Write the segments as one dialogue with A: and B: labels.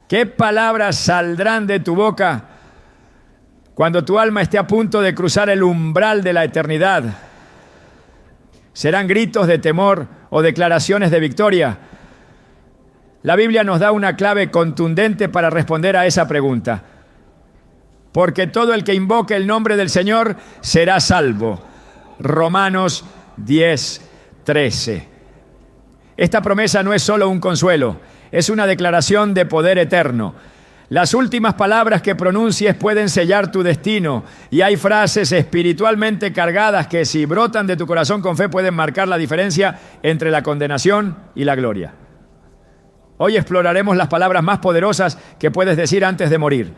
A: ¿Qué palabras saldrán de tu boca cuando tu alma esté a punto de cruzar el umbral de la eternidad? ¿Serán gritos de temor o declaraciones de victoria? La Biblia nos da una clave contundente para responder a esa pregunta. Porque todo el que invoque el nombre del Señor será salvo. Romanos 10:13. Esta promesa no es solo un consuelo, es una declaración de poder eterno. Las últimas palabras que pronuncies pueden sellar tu destino, y hay frases espiritualmente cargadas que, si brotan de tu corazón con fe, pueden marcar la diferencia entre la condenación y la gloria. Hoy exploraremos las palabras más poderosas que puedes decir antes de morir,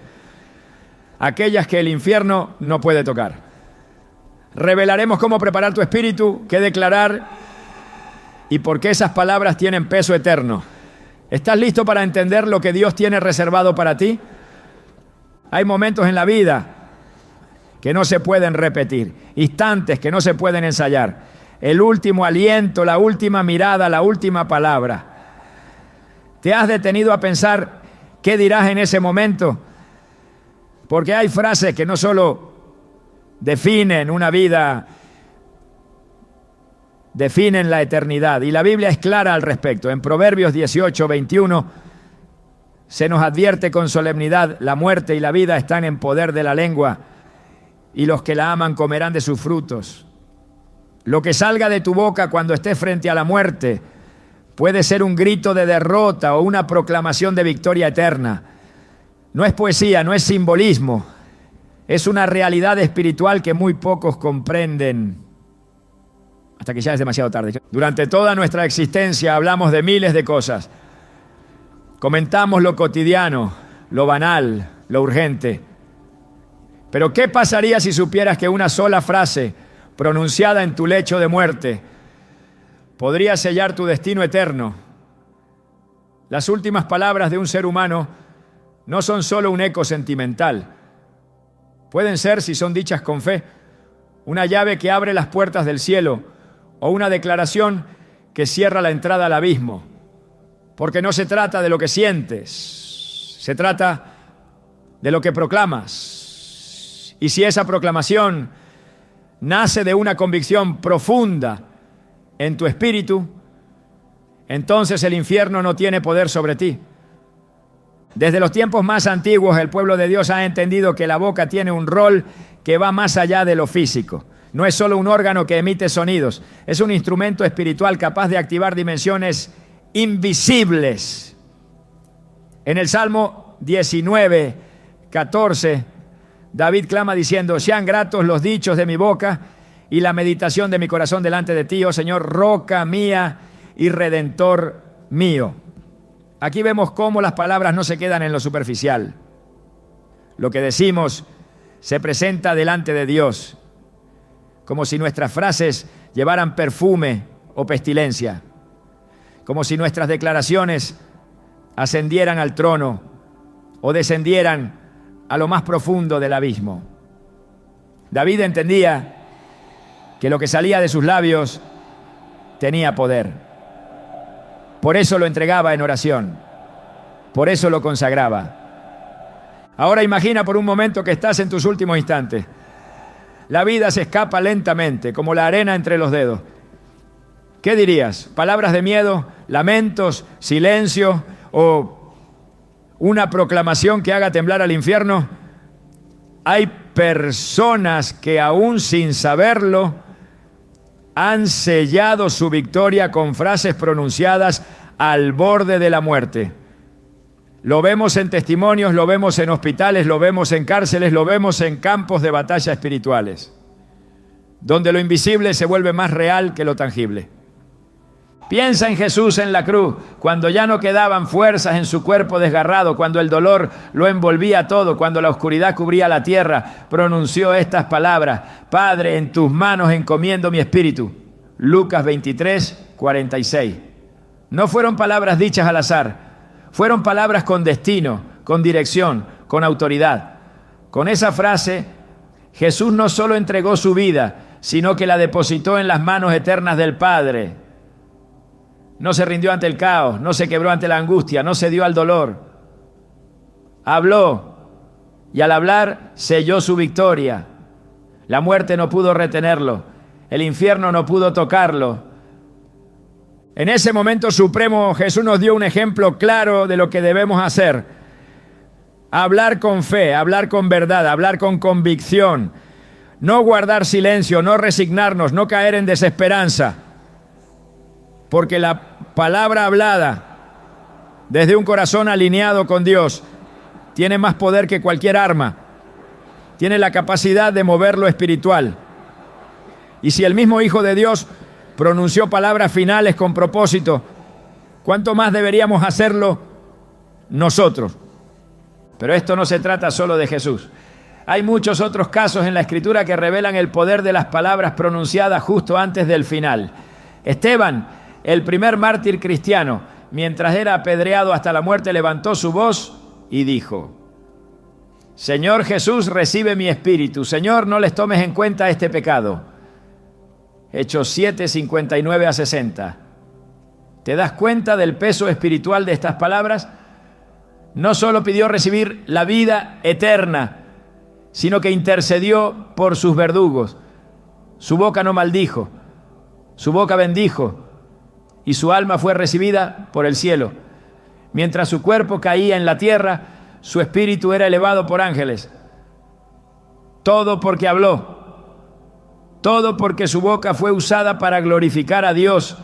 A: aquellas que el infierno no puede tocar. Revelaremos cómo preparar tu espíritu, qué declarar y por qué esas palabras tienen peso eterno. ¿Estás listo para entender lo que Dios tiene reservado para ti? Hay momentos en la vida que no se pueden repetir, instantes que no se pueden ensayar. El último aliento, la última mirada, la última palabra. ¿Te has detenido a pensar qué dirás en ese momento? Porque hay frases que no solo definen una vida, definen la eternidad. Y la Biblia es clara al respecto. En Proverbios 18:21 se nos advierte con solemnidad: la muerte y la vida están en poder de la lengua, y los que la aman comerán de sus frutos. Lo que salga de tu boca cuando estés frente a la muerte puede ser un grito de derrota o una proclamación de victoria eterna. No es poesía, no es simbolismo. Es una realidad espiritual que muy pocos comprenden hasta que ya es demasiado tarde. Durante toda nuestra existencia hablamos de miles de cosas. Comentamos lo cotidiano, lo banal, lo urgente. Pero ¿qué pasaría si supieras que una sola frase pronunciada en tu lecho de muerte podría sellar tu destino eterno? Las últimas palabras de un ser humano no son solo un eco sentimental. Pueden ser, si son dichas con fe, una llave que abre las puertas del cielo o una declaración que cierra la entrada al abismo. Porque no se trata de lo que sientes, se trata de lo que proclamas. Y si esa proclamación nace de una convicción profunda en tu espíritu, entonces el infierno no tiene poder sobre ti. Desde los tiempos más antiguos, el pueblo de Dios ha entendido que la boca tiene un rol que va más allá de lo físico. No es solo un órgano que emite sonidos, es un instrumento espiritual capaz de activar dimensiones invisibles. En el Salmo 19:14, David clama diciendo: sean gratos los dichos de mi boca y la meditación de mi corazón delante de ti, oh Señor, roca mía y redentor mío. Aquí vemos cómo las palabras no se quedan en lo superficial. Lo que decimos se presenta delante de Dios, como si nuestras frases llevaran perfume o pestilencia, como si nuestras declaraciones ascendieran al trono o descendieran a lo más profundo del abismo. David entendía que lo que salía de sus labios tenía poder. Por eso lo entregaba en oración, por eso lo consagraba. Ahora imagina por un momento que estás en tus últimos instantes. La vida se escapa lentamente, como la arena entre los dedos. ¿Qué dirías? ¿Palabras de miedo, lamentos, silencio o una proclamación que haga temblar al infierno? Hay personas que aún sin saberlo han sellado su victoria con frases pronunciadas al borde de la muerte. Lo vemos en testimonios, lo vemos en hospitales, lo vemos en cárceles, lo vemos en campos de batalla espirituales, donde lo invisible se vuelve más real que lo tangible. Piensa en Jesús en la cruz, cuando ya no quedaban fuerzas en su cuerpo desgarrado, cuando el dolor lo envolvía todo, cuando la oscuridad cubría la tierra, pronunció estas palabras: Padre, en tus manos encomiendo mi espíritu. Lucas 23:46. No fueron palabras dichas al azar, fueron palabras con destino, con dirección, con autoridad. Con esa frase, Jesús no solo entregó su vida, sino que la depositó en las manos eternas del Padre. No se rindió ante el caos, no se quebró ante la angustia, no cedió al dolor. habló y al hablar selló su victoria. La muerte no pudo retenerlo, el infierno no pudo tocarlo. En ese momento supremo Jesús nos dio un ejemplo claro de lo que debemos hacer. Hablar con fe, hablar con verdad, hablar con convicción. No guardar silencio, no resignarnos, no caer en desesperanza. Porque la palabra hablada desde un corazón alineado con Dios tiene más poder que cualquier arma. Tiene la capacidad de mover lo espiritual. Y si el mismo Hijo de Dios pronunció palabras finales con propósito, ¿cuánto más deberíamos hacerlo nosotros? Pero esto no se trata solo de Jesús. Hay muchos otros casos en la Escritura que revelan el poder de las palabras pronunciadas justo antes del final. Esteban, el primer mártir cristiano, mientras era apedreado hasta la muerte, levantó su voz y dijo: Señor Jesús, recibe mi espíritu. Señor, no les tomes en cuenta este pecado. Hechos 7, 59 a 60. ¿Te das cuenta del peso espiritual de estas palabras? No solo pidió recibir la vida eterna, sino que intercedió por sus verdugos. Su boca no maldijo, su boca bendijo, y su alma fue recibida por el cielo. Mientras su cuerpo caía en la tierra, su espíritu era elevado por ángeles. Todo porque habló. Todo porque su boca fue usada para glorificar a Dios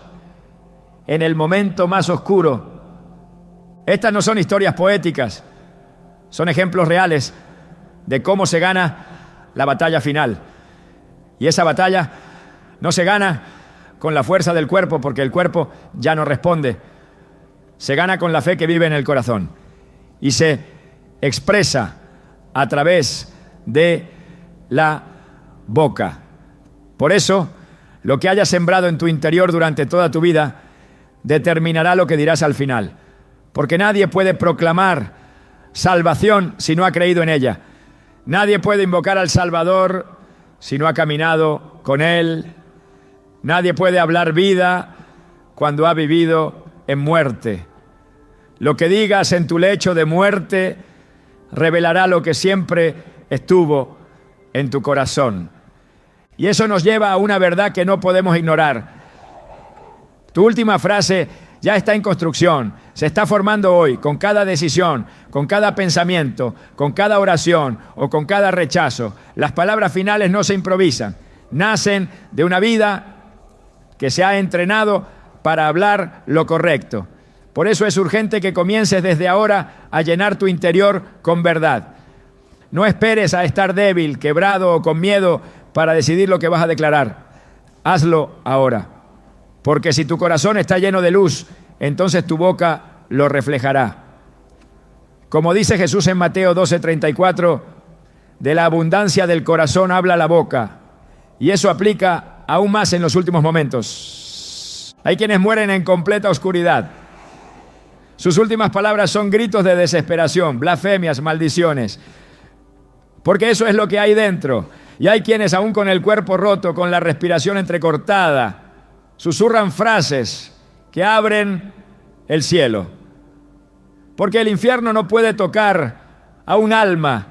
A: en el momento más oscuro. Estas no son historias poéticas, son ejemplos reales de cómo se gana la batalla final. Y esa batalla no se gana con la fuerza del cuerpo, porque el cuerpo ya no responde. Se gana con la fe que vive en el corazón y se expresa a través de la boca. Por eso, lo que hayas sembrado en tu interior durante toda tu vida determinará lo que dirás al final. Porque nadie puede proclamar salvación si no ha creído en ella. Nadie puede invocar al Salvador si no ha caminado con Él. Nadie puede hablar vida cuando ha vivido en muerte. Lo que digas en tu lecho de muerte revelará lo que siempre estuvo en tu corazón. Y eso nos lleva a una verdad que no podemos ignorar. Tu última frase ya está en construcción, se está formando hoy, con cada decisión, con cada pensamiento, con cada oración o con cada rechazo. Las palabras finales no se improvisan, nacen de una vida que se ha entrenado para hablar lo correcto. Por eso es urgente que comiences desde ahora a llenar tu interior con verdad. No esperes a estar débil, quebrado o con miedo para decidir lo que vas a declarar. Hazlo ahora. Porque si tu corazón está lleno de luz, entonces tu boca lo reflejará. Como dice Jesús en Mateo 12:34, de la abundancia del corazón habla la boca. Y eso aplica aún más en los últimos momentos. Hay quienes mueren en completa oscuridad. Sus últimas palabras son gritos de desesperación, blasfemias, maldiciones. Porque eso es lo que hay dentro. Y hay quienes aún con el cuerpo roto, con la respiración entrecortada, susurran frases que abren el cielo. Porque el infierno no puede tocar a un alma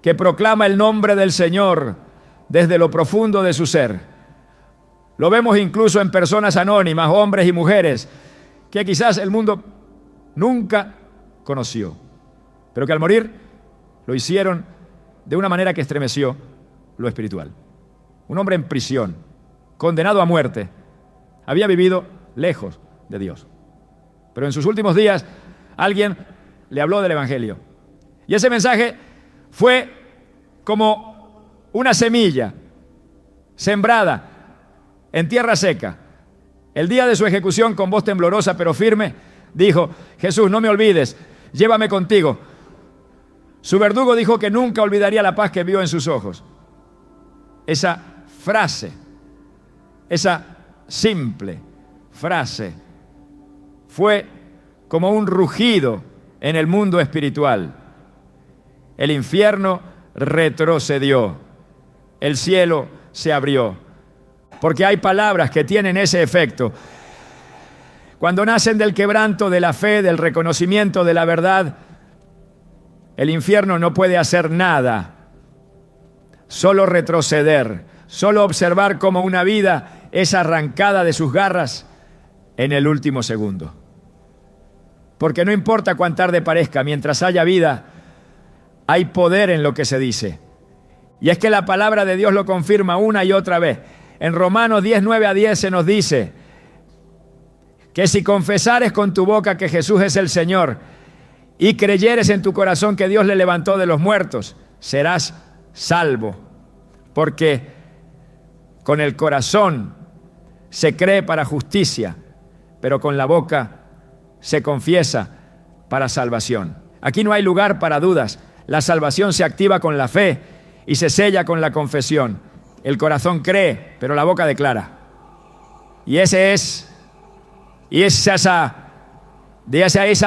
A: que proclama el nombre del Señor desde lo profundo de su ser. Lo vemos incluso en personas anónimas, hombres y mujeres, que quizás el mundo nunca conoció, pero que al morir lo hicieron de una manera que estremeció lo espiritual. Un hombre en prisión, condenado a muerte, había vivido lejos de Dios. Pero en sus últimos días, alguien le habló del Evangelio. Y ese mensaje fue como una semilla sembrada en tierra seca. El día de su ejecución, con voz temblorosa pero firme, dijo: Jesús, no me olvides, llévame contigo. Su verdugo dijo que nunca olvidaría la paz que vio en sus ojos. Esa frase, esa simple frase, fue como un rugido en el mundo espiritual. El infierno retrocedió, el cielo se abrió, porque hay palabras que tienen ese efecto. Cuando nacen del quebranto, de la fe, del reconocimiento de la verdad, El infierno no puede hacer nada, solo retroceder, solo observar cómo una vida es arrancada de sus garras en el último segundo. Porque no importa cuán tarde parezca, mientras haya vida, hay poder en lo que se dice. Y es que la palabra de Dios lo confirma una y otra vez. En Romanos 10, 9-10 se nos dice que si confesares con tu boca que Jesús es el Señor y creyeres en tu corazón que Dios le levantó de los muertos, serás salvo. Porque con el corazón se cree para justicia, pero con la boca se confiesa para salvación. Aquí no hay lugar para dudas. La salvación se activa con la fe y se sella con la confesión. El corazón cree, pero la boca declara. Y esa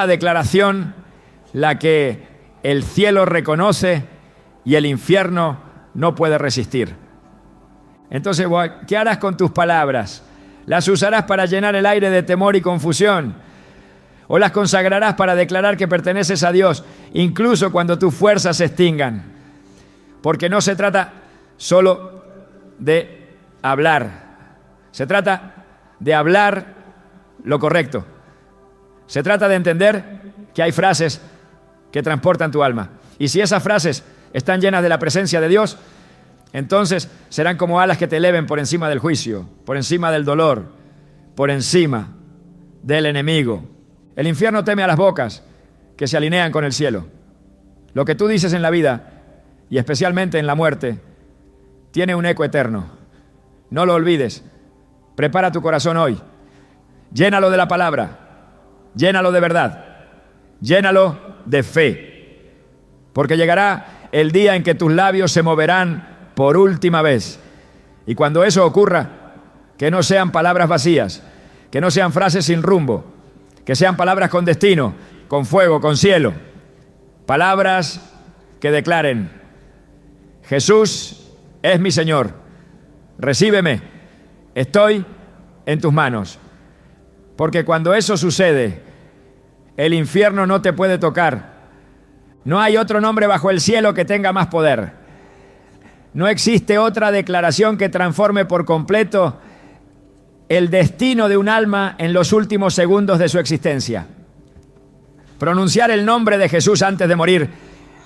A: declaración la que el cielo reconoce y el infierno no puede resistir. Entonces, ¿qué harás con tus palabras? ¿Las usarás para llenar el aire de temor y confusión? ¿O las consagrarás para declarar que perteneces a Dios, incluso cuando tus fuerzas se extingan? Porque no se trata solo de hablar. Se trata de hablar lo correcto. Se trata de entender que hay frases que transportan tu alma. Y si esas frases están llenas de la presencia de Dios, entonces serán como alas que te eleven por encima del juicio, por encima del dolor, por encima del enemigo. El infierno teme a las bocas que se alinean con el cielo. Lo que tú dices en la vida, y especialmente en la muerte, tiene un eco eterno. No lo olvides. Prepara tu corazón hoy. Llénalo de la palabra. Llénalo de verdad. Llénalo de fe. Porque llegará el día en que tus labios se moverán por última vez. Y cuando eso ocurra, que no sean palabras vacías, que no sean frases sin rumbo, que sean palabras con destino, con fuego, con cielo. Palabras que declaren: Jesús es mi Señor. Recíbeme. Estoy en tus manos. Porque cuando eso sucede, el infierno no te puede tocar. No hay otro nombre bajo el cielo que tenga más poder. No existe otra declaración que transforme por completo el destino de un alma en los últimos segundos de su existencia. Pronunciar el nombre de Jesús antes de morir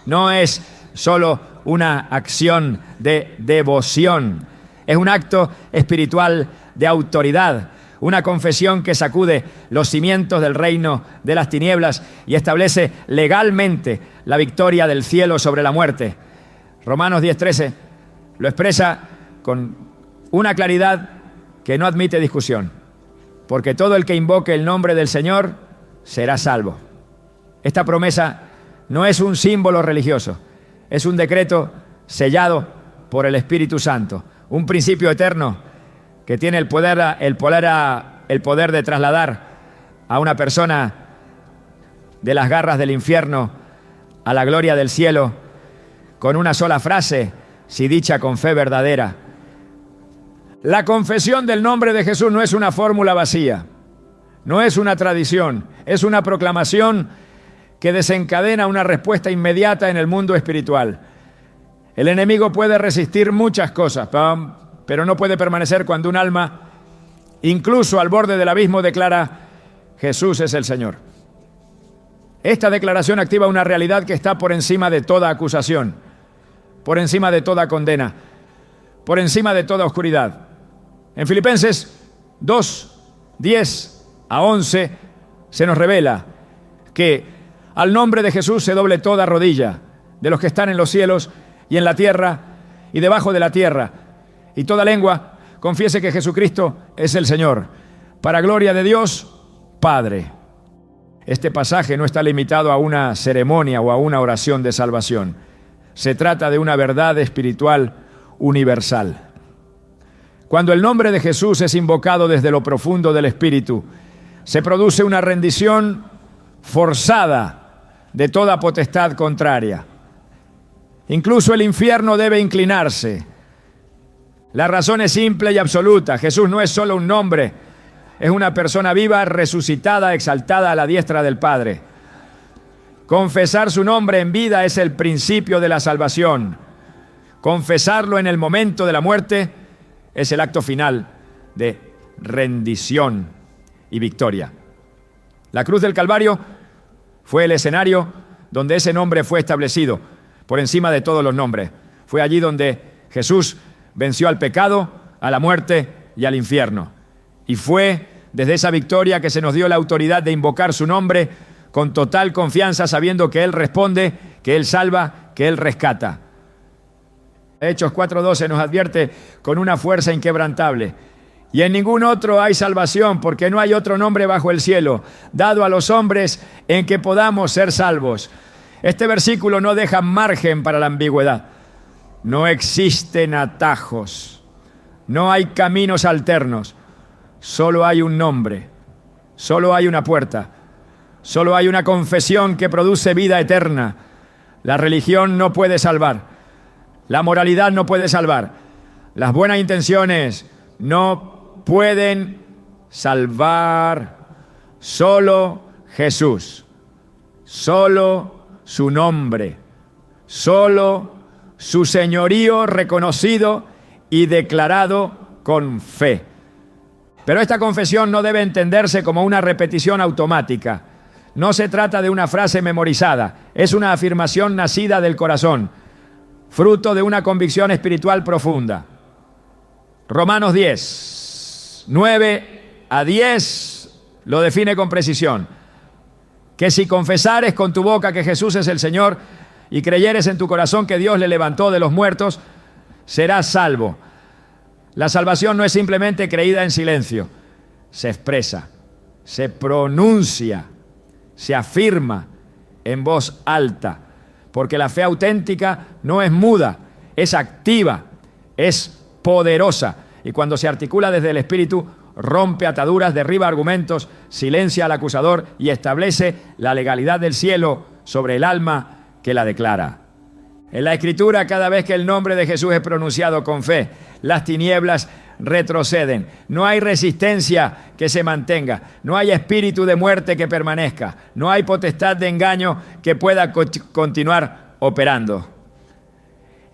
A: no es solo una acción de devoción, es un acto espiritual de autoridad, una confesión que sacude los cimientos del reino de las tinieblas y establece legalmente la victoria del cielo sobre la muerte. Romanos 10:13 lo expresa con una claridad que no admite discusión, porque todo el que invoque el nombre del Señor será salvo. Esta promesa no es un símbolo religioso, es un decreto sellado por el Espíritu Santo, un principio eterno que tiene el poder de trasladar a una persona de las garras del infierno a la gloria del cielo con una sola frase, si dicha con fe verdadera. La confesión del nombre de Jesús no es una fórmula vacía, no es una tradición, es una proclamación que desencadena una respuesta inmediata en el mundo espiritual. El enemigo puede resistir muchas cosas, pero no puede permanecer cuando un alma, incluso al borde del abismo, declara: Jesús es el Señor. Esta declaración activa una realidad que está por encima de toda acusación, por encima de toda condena, por encima de toda oscuridad. En Filipenses 2:10-11 se nos revela que al nombre de Jesús se doble toda rodilla de los que están en los cielos y en la tierra y debajo de la tierra, y toda lengua confiese que Jesucristo es el Señor, para gloria de Dios Padre. Este pasaje no está limitado a una ceremonia o a una oración de salvación. Se trata de una verdad espiritual universal. Cuando el nombre de Jesús es invocado desde lo profundo del Espíritu, se produce una rendición forzada de toda potestad contraria. Incluso el infierno debe inclinarse. La razón es simple y absoluta. Jesús no es solo un nombre, es una persona viva, resucitada, exaltada a la diestra del Padre. Confesar su nombre en vida es el principio de la salvación. Confesarlo en el momento de la muerte es el acto final de rendición y victoria. La cruz del Calvario fue el escenario donde ese nombre fue establecido por encima de todos los nombres. Fue allí donde Jesús venció al pecado, a la muerte y al infierno. Y fue desde esa victoria que se nos dio la autoridad de invocar su nombre con total confianza, sabiendo que Él responde, que Él salva, que Él rescata. Hechos 4:12 nos advierte con una fuerza inquebrantable: y en ningún otro hay salvación, porque no hay otro nombre bajo el cielo dado a los hombres en que podamos ser salvos. Este versículo no deja margen para la ambigüedad. No existen atajos, no hay caminos alternos, solo hay un nombre, solo hay una puerta, solo hay una confesión que produce vida eterna. La religión no puede salvar, la moralidad no puede salvar, las buenas intenciones no pueden salvar. Solo Jesús, solo su nombre, solo su señorío reconocido y declarado con fe. Pero esta confesión no debe entenderse como una repetición automática. No se trata de una frase memorizada, es una afirmación nacida del corazón, fruto de una convicción espiritual profunda. Romanos 10, 9 a 10 lo define con precisión: que si confesares con tu boca que Jesús es el Señor y creyeres en tu corazón que Dios le levantó de los muertos, serás salvo. La salvación no es simplemente creída en silencio, se expresa, se pronuncia, se afirma en voz alta, porque la fe auténtica no es muda, es activa, es poderosa, y cuando se articula desde el Espíritu, rompe ataduras, derriba argumentos, silencia al acusador y establece la legalidad del cielo sobre el alma que la declara. En la Escritura, cada vez que el nombre de Jesús es pronunciado con fe, las tinieblas retroceden. No hay resistencia que se mantenga, no hay espíritu de muerte que permanezca, no hay potestad de engaño que pueda continuar operando.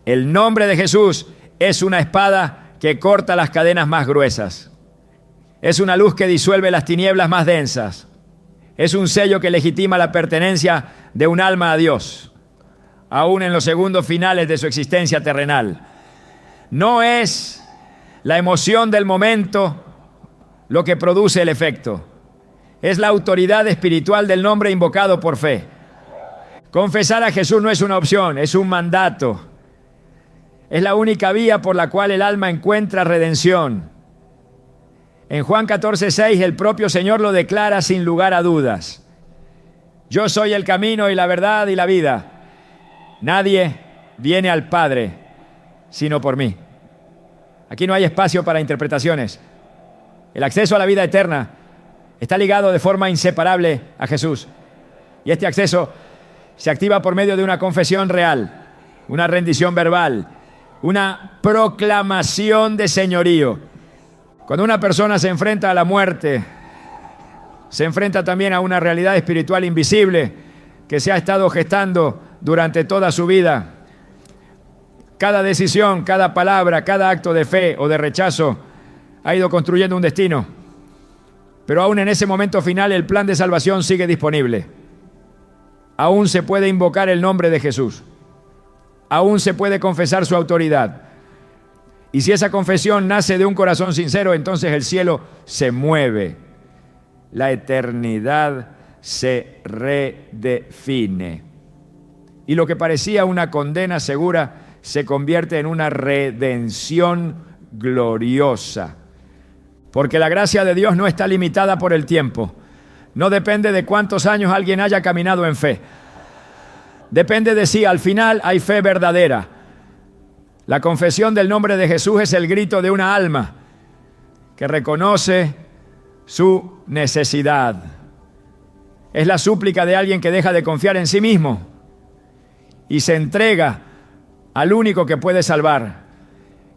A: El nombre de Jesús es una espada que corta las cadenas más gruesas. Es una luz que disuelve las tinieblas más densas. Es un sello que legitima la pertenencia de un alma a Dios, aún en los segundos finales de su existencia terrenal. No es la emoción del momento lo que produce el efecto. Es la autoridad espiritual del nombre invocado por fe. Confesar a Jesús no es una opción, es un mandato. Es la única vía por la cual el alma encuentra redención. En Juan 14:6 el propio Señor lo declara sin lugar a dudas: yo soy el camino y la verdad y la vida. Nadie viene al Padre sino por mí. Aquí no hay espacio para interpretaciones. El acceso a la vida eterna está ligado de forma inseparable a Jesús. Y este acceso se activa por medio de una confesión real, una rendición verbal, una proclamación de señorío. Cuando una persona se enfrenta a la muerte, se enfrenta también a una realidad espiritual invisible que se ha estado gestando durante toda su vida. Cada decisión, cada palabra, cada acto de fe o de rechazo ha ido construyendo un destino. Pero aún en ese momento final el plan de salvación sigue disponible. Aún se puede invocar el nombre de Jesús. Aún se puede confesar su autoridad. Y si esa confesión nace de un corazón sincero, entonces el cielo se mueve. La eternidad se redefine. Y lo que parecía una condena segura se convierte en una redención gloriosa. Porque la gracia de Dios no está limitada por el tiempo. No depende de cuántos años alguien haya caminado en fe. Depende de si al final hay fe verdadera. La confesión del nombre de Jesús es el grito de una alma que reconoce su necesidad. Es la súplica de alguien que deja de confiar en sí mismo y se entrega al único que puede salvar.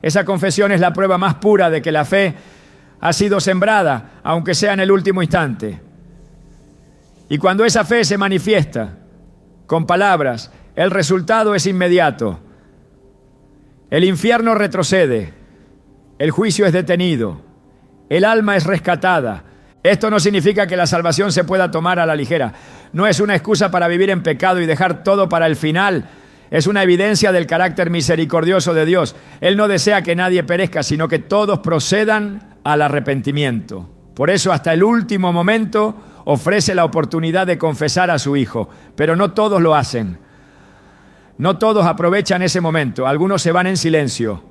A: Esa confesión es la prueba más pura de que la fe ha sido sembrada, aunque sea en el último instante. Y cuando esa fe se manifiesta, con palabras, el resultado es inmediato. El infierno retrocede, el juicio es detenido, el alma es rescatada. Esto no significa que la salvación se pueda tomar a la ligera. No es una excusa para vivir en pecado y dejar todo para el final. Es una evidencia del carácter misericordioso de Dios. Él no desea que nadie perezca, sino que todos procedan al arrepentimiento. Por eso, hasta el último momento, ofrece la oportunidad de confesar a su Hijo. Pero no todos lo hacen. No todos aprovechan ese momento. Algunos se van en silencio.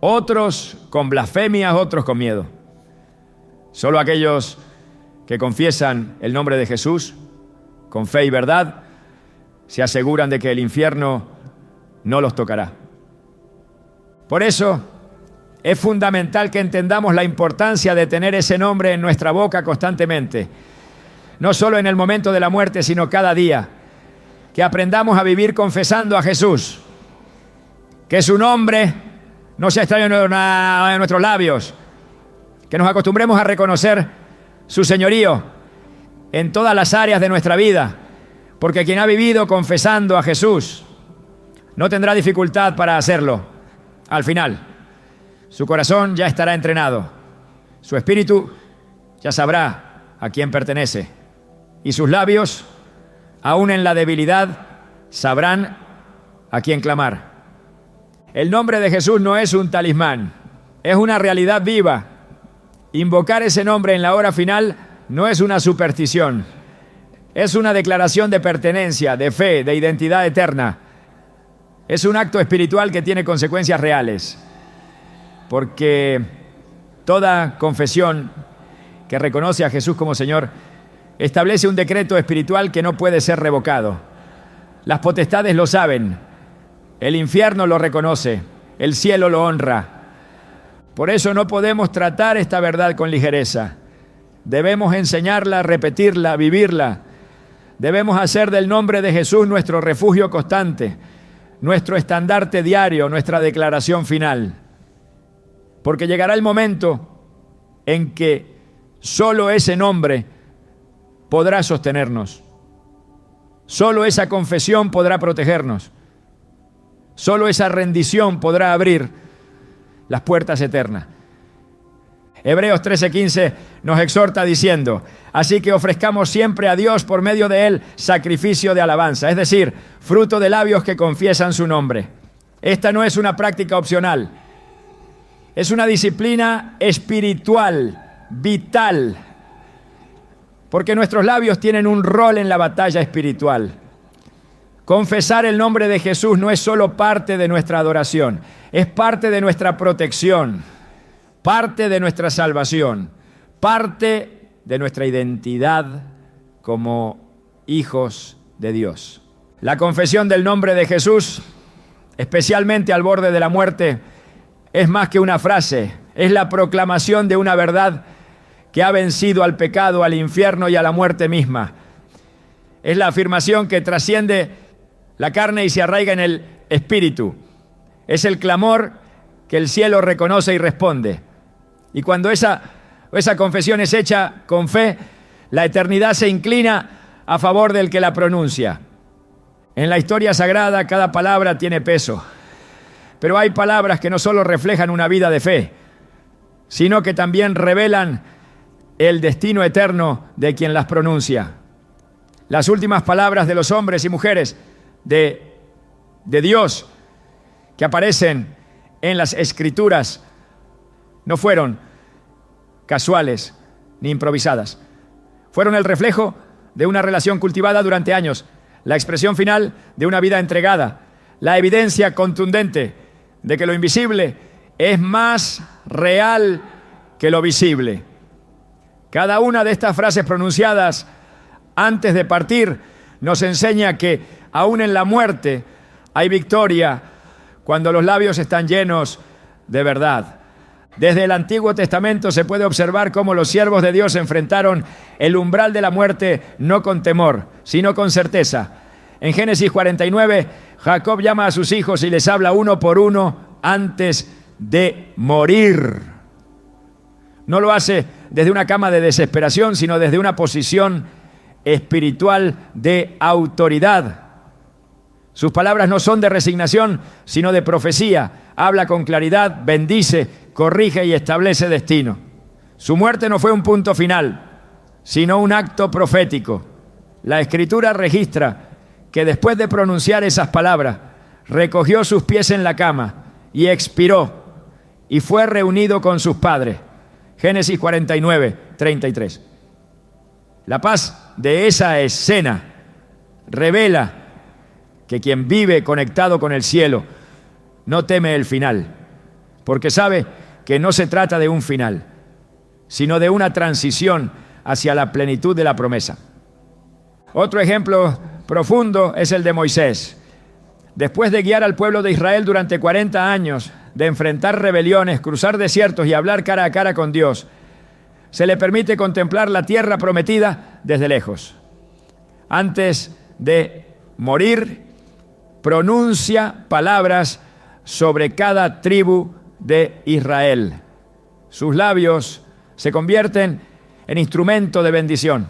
A: Otros con blasfemias, otros con miedo. Solo aquellos que confiesan el nombre de Jesús con fe y verdad se aseguran de que el infierno no los tocará. Por eso es fundamental que entendamos la importancia de tener ese nombre en nuestra boca constantemente. No solo en el momento de la muerte, sino cada día. Que aprendamos a vivir confesando a Jesús. Que su nombre no sea extraño en nuestros labios. Que nos acostumbremos a reconocer su señorío en todas las áreas de nuestra vida. Porque quien ha vivido confesando a Jesús no tendrá dificultad para hacerlo. Al final, su corazón ya estará entrenado. Su espíritu ya sabrá a quién pertenece. Y sus labios, aún en la debilidad, sabrán a quién clamar. El nombre de Jesús no es un talismán, es una realidad viva. Invocar ese nombre en la hora final no es una superstición. Es una declaración de pertenencia, de fe, de identidad eterna. Es un acto espiritual que tiene consecuencias reales. Porque toda confesión que reconoce a Jesús como Señor establece un decreto espiritual que no puede ser revocado. Las potestades lo saben, el infierno lo reconoce, el cielo lo honra. Por eso no podemos tratar esta verdad con ligereza. Debemos enseñarla, repetirla, vivirla. Debemos hacer del nombre de Jesús nuestro refugio constante, nuestro estandarte diario, nuestra declaración final. Porque llegará el momento en que solo ese nombre podrá sostenernos. Solo esa confesión podrá protegernos. Solo esa rendición podrá abrir las puertas eternas. Hebreos 13:15 nos exhorta diciendo: así que ofrezcamos siempre a Dios por medio de Él sacrificio de alabanza, es decir, fruto de labios que confiesan su nombre. Esta no es una práctica opcional, es una disciplina espiritual, vital, porque nuestros labios tienen un rol en la batalla espiritual. Confesar el nombre de Jesús no es solo parte de nuestra adoración, es parte de nuestra protección, parte de nuestra salvación, parte de nuestra identidad como hijos de Dios. La confesión del nombre de Jesús, especialmente al borde de la muerte, es más que una frase, es la proclamación de una verdad que ha vencido al pecado, al infierno y a la muerte misma. Es la afirmación que trasciende la carne y se arraiga en el espíritu. Es el clamor que el cielo reconoce y responde. Y cuando esa confesión es hecha con fe, la eternidad se inclina a favor del que la pronuncia. En la historia sagrada cada palabra tiene peso, pero hay palabras que no solo reflejan una vida de fe, sino que también revelan el destino eterno de quien las pronuncia. Las últimas palabras de los hombres y mujeres de Dios que aparecen en las Escrituras no fueron casuales ni improvisadas. Fueron el reflejo de una relación cultivada durante años, la expresión final de una vida entregada, la evidencia contundente de que lo invisible es más real que lo visible. Cada una de estas frases pronunciadas antes de partir nos enseña que aún en la muerte hay victoria cuando los labios están llenos de verdad. Desde el Antiguo Testamento se puede observar cómo los siervos de Dios enfrentaron el umbral de la muerte no con temor, sino con certeza. En Génesis 49, Jacob llama a sus hijos y les habla uno por uno antes de morir. No lo hace desde una cama de desesperación, sino desde una posición espiritual de autoridad. Sus palabras no son de resignación, sino de profecía. Habla con claridad, bendice, corrige y establece destino. Su muerte no fue un punto final, sino un acto profético. La Escritura registra que después de pronunciar esas palabras, recogió sus pies en la cama y expiró, y fue reunido con sus padres. Génesis 49, 33. La paz de esa escena revela que quien vive conectado con el cielo no teme el final, porque sabe que no se trata de un final, sino de una transición hacia la plenitud de la promesa. Otro ejemplo profundo es el de Moisés. Después de guiar al pueblo de Israel durante 40 años, de enfrentar rebeliones, cruzar desiertos y hablar cara a cara con Dios, se le permite contemplar la tierra prometida desde lejos. Antes de morir, pronuncia palabras sobre cada tribu de Israel. Sus labios se convierten en instrumento de bendición.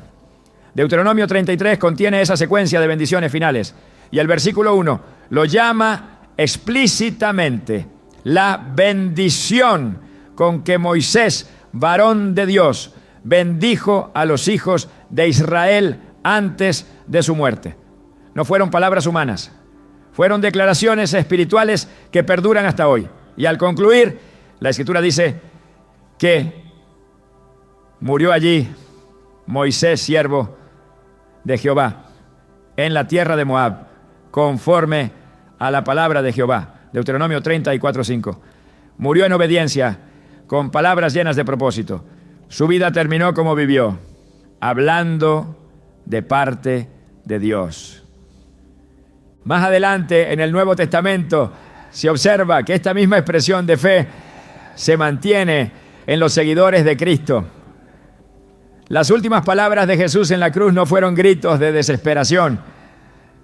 A: Deuteronomio 33 contiene esa secuencia de bendiciones finales. Y el versículo 1 lo llama explícitamente la bendición con que Moisés, varón de Dios, bendijo a los hijos de Israel antes de su muerte. No fueron palabras humanas, fueron declaraciones espirituales que perduran hasta hoy. Y al concluir, la Escritura dice que murió allí Moisés, siervo de Jehová, en la tierra de Moab, conforme a la palabra de Jehová. Deuteronomio 34:5. Murió en obediencia, con palabras llenas de propósito. Su vida terminó como vivió, hablando de parte de Dios. Más adelante, en el Nuevo Testamento, se observa que esta misma expresión de fe se mantiene en los seguidores de Cristo. Las últimas palabras de Jesús en la cruz no fueron gritos de desesperación,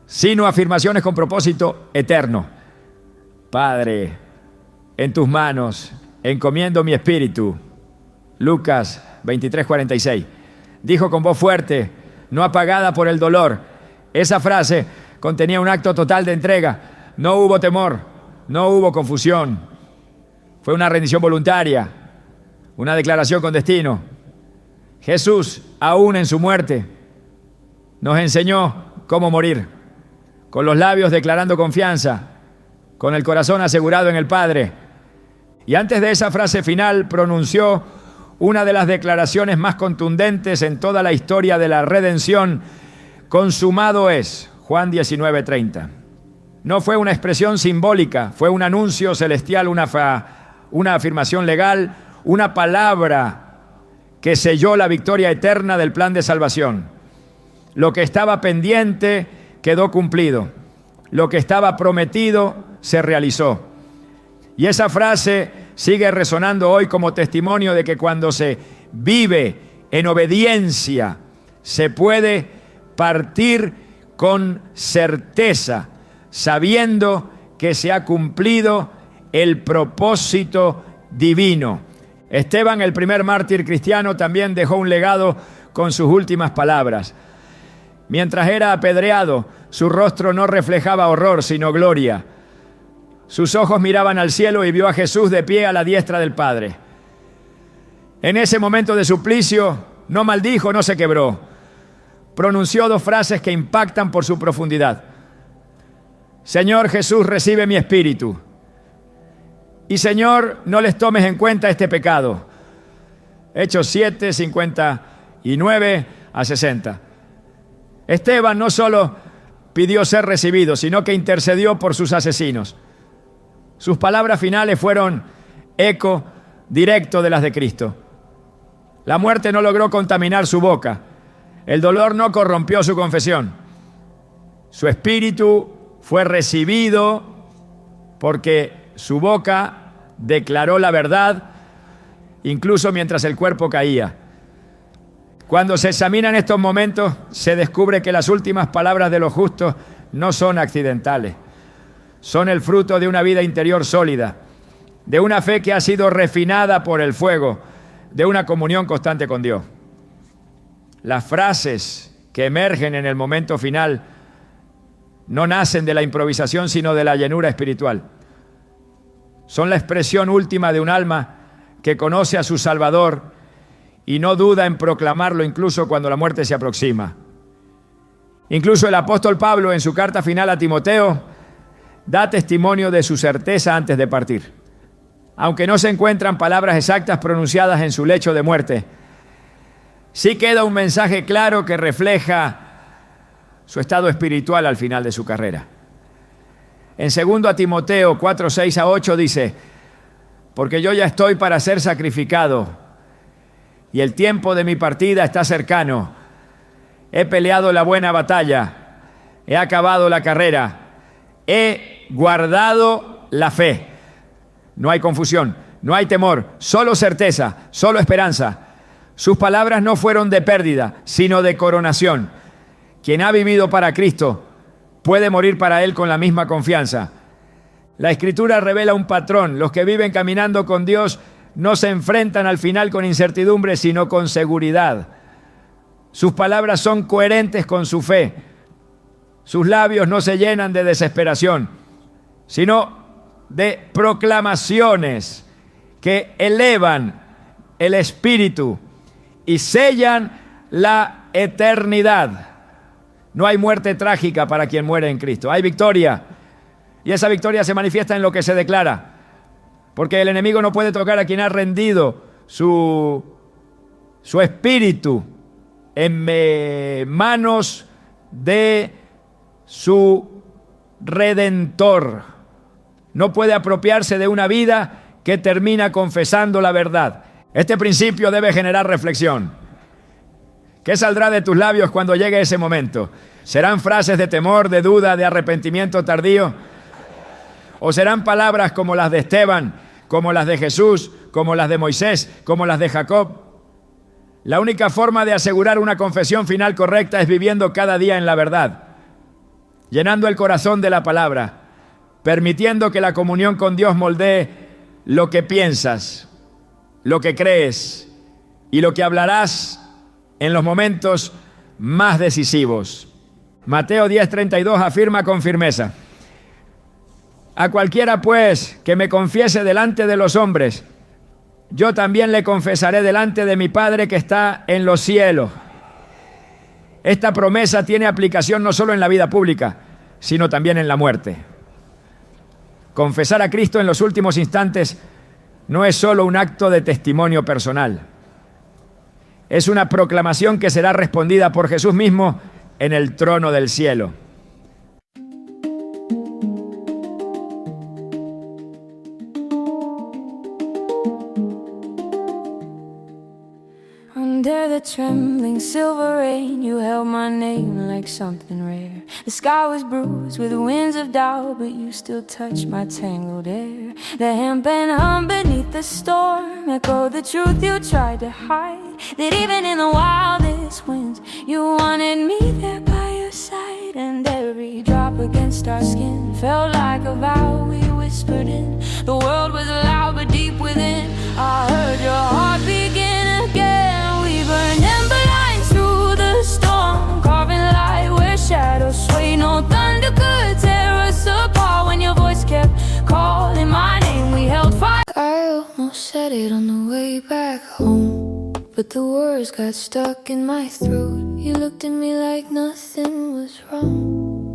A: sino afirmaciones con propósito eterno. Padre, en tus manos encomiendo mi espíritu. Lucas 23:46. Dijo con voz fuerte, no apagada por el dolor. Esa frase contenía un acto total de entrega. No hubo temor, no hubo confusión. Fue una rendición voluntaria, una declaración con destino. Jesús, aún en su muerte, nos enseñó cómo morir, con los labios declarando confianza, con el corazón asegurado en el Padre. Y antes de esa frase final pronunció una de las declaraciones más contundentes en toda la historia de la redención: consumado es. Juan 19:30. No fue una expresión simbólica, fue un anuncio celestial, una afirmación legal, una palabra que selló la victoria eterna del plan de salvación. Lo que estaba pendiente quedó cumplido. Lo que estaba prometido se realizó. Y esa frase sigue resonando hoy como testimonio de que cuando se vive en obediencia, se puede partir con certeza, sabiendo que se ha cumplido el propósito divino. Esteban, el primer mártir cristiano, también dejó un legado con sus últimas palabras. Mientras era apedreado, su rostro no reflejaba horror, sino gloria. Sus ojos miraban al cielo y vio a Jesús de pie a la diestra del Padre. En ese momento de suplicio, no maldijo, no se quebró. Pronunció dos frases que impactan por su profundidad. Señor Jesús, recibe mi espíritu. Y Señor, no les tomes en cuenta este pecado. Hechos 7, 59 a 60. Esteban no solo pidió ser recibido, sino que intercedió por sus asesinos. Sus palabras finales fueron eco directo de las de Cristo. La muerte no logró contaminar su boca. El dolor no corrompió su confesión. Su espíritu fue recibido porque su boca declaró la verdad, incluso mientras el cuerpo caía. Cuando se examinan estos momentos, se descubre que las últimas palabras de los justos no son accidentales. Son el fruto de una vida interior sólida, de una fe que ha sido refinada por el fuego, de una comunión constante con Dios. Las frases que emergen en el momento final no nacen de la improvisación, sino de la llenura espiritual. Son la expresión última de un alma que conoce a su Salvador y no duda en proclamarlo incluso cuando la muerte se aproxima. Incluso el apóstol Pablo, en su carta final a Timoteo, da testimonio de su certeza antes de partir. Aunque no se encuentran palabras exactas pronunciadas en su lecho de muerte, sí queda un mensaje claro que refleja su estado espiritual al final de su carrera. En 2 Timoteo 4, 6 a 8 dice: porque yo ya estoy para ser sacrificado y el tiempo de mi partida está cercano. He peleado la buena batalla, he acabado la carrera, he guardado la fe. No hay confusión, no hay temor, solo certeza, solo esperanza. Sus palabras no fueron de pérdida, sino de coronación. Quien ha vivido para Cristo puede morir para Él con la misma confianza. La Escritura revela un patrón. Los que viven caminando con Dios no se enfrentan al final con incertidumbre, sino con seguridad. Sus palabras son coherentes con su fe. Sus labios no se llenan de desesperación, sino de proclamaciones que elevan el espíritu y sellan la eternidad. No hay muerte trágica para quien muere en Cristo. Hay victoria. Y esa victoria se manifiesta en lo que se declara. Porque el enemigo no puede tocar a quien ha rendido su espíritu en manos de su Redentor. No puede apropiarse de una vida que termina confesando la verdad. Este principio debe generar reflexión. ¿Qué saldrá de tus labios cuando llegue ese momento? ¿Serán frases de temor, de duda, de arrepentimiento tardío? ¿O serán palabras como las de Esteban, como las de Jesús, como las de Moisés, como las de Jacob? La única forma de asegurar una confesión final correcta es viviendo cada día en la verdad, llenando el corazón de la palabra, permitiendo que la comunión con Dios moldee lo que piensas, lo que crees y lo que hablarás en los momentos más decisivos. Mateo 10:32 afirma con firmeza: a cualquiera pues que me confiese delante de los hombres, yo también le confesaré delante de mi Padre que está en los cielos. Esta promesa tiene aplicación no solo en la vida pública, sino también en la muerte. Confesar a Cristo en los últimos instantes no es solo un acto de testimonio personal. Es una proclamación que será respondida por Jesús mismo en el trono del cielo.
B: Under the trembling silver rain, you held my name like something rare. The sky was bruised with the winds of doubt, but you still touched my tangled hair. The hemp and hum beneath the storm echoed the truth you tried to hide. That even in the wildest winds, you wanted me there by your side. And every drop against our skin felt like a vow we whispered in. The world was loud but deep within, I heard your heart begin again. We burned ember lines through the storm, carving light where shadows sway. No thunder could tear us apart when your voice kept calling my name. We held fire. I almost said it on the way back home, but the words got stuck in my throat. You looked at me like nothing was wrong,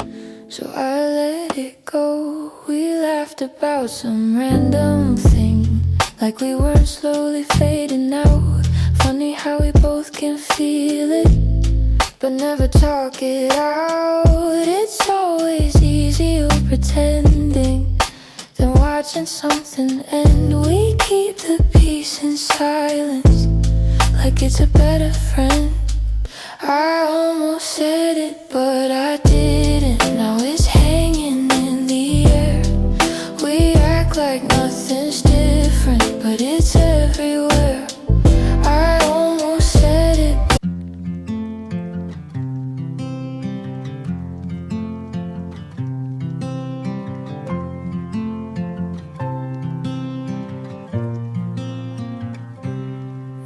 B: so I let it go. We laughed about some random thing, like we were slowly fading out. Funny how we both can feel it, but never talk it out. It's always easier pretending than watching something end. We keep the peace in silence, like it's a better friend. I almost said it, but I didn't. Now it's hanging in the air. We act like nothing's different, but it's everywhere. I almost said it.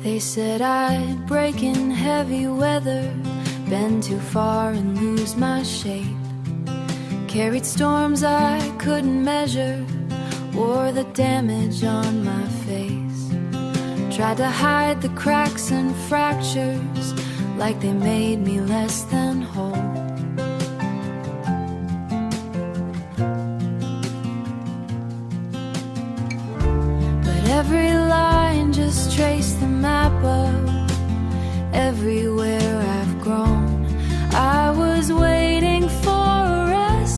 B: They said I'd break in heavy weather, bend too far and lose my shape. Carried storms I couldn't measure, wore the damage on my face. Tried to hide the cracks and fractures like they made me less than whole. But every line just traced the map of everywhere I've grown. I was waiting for a rest.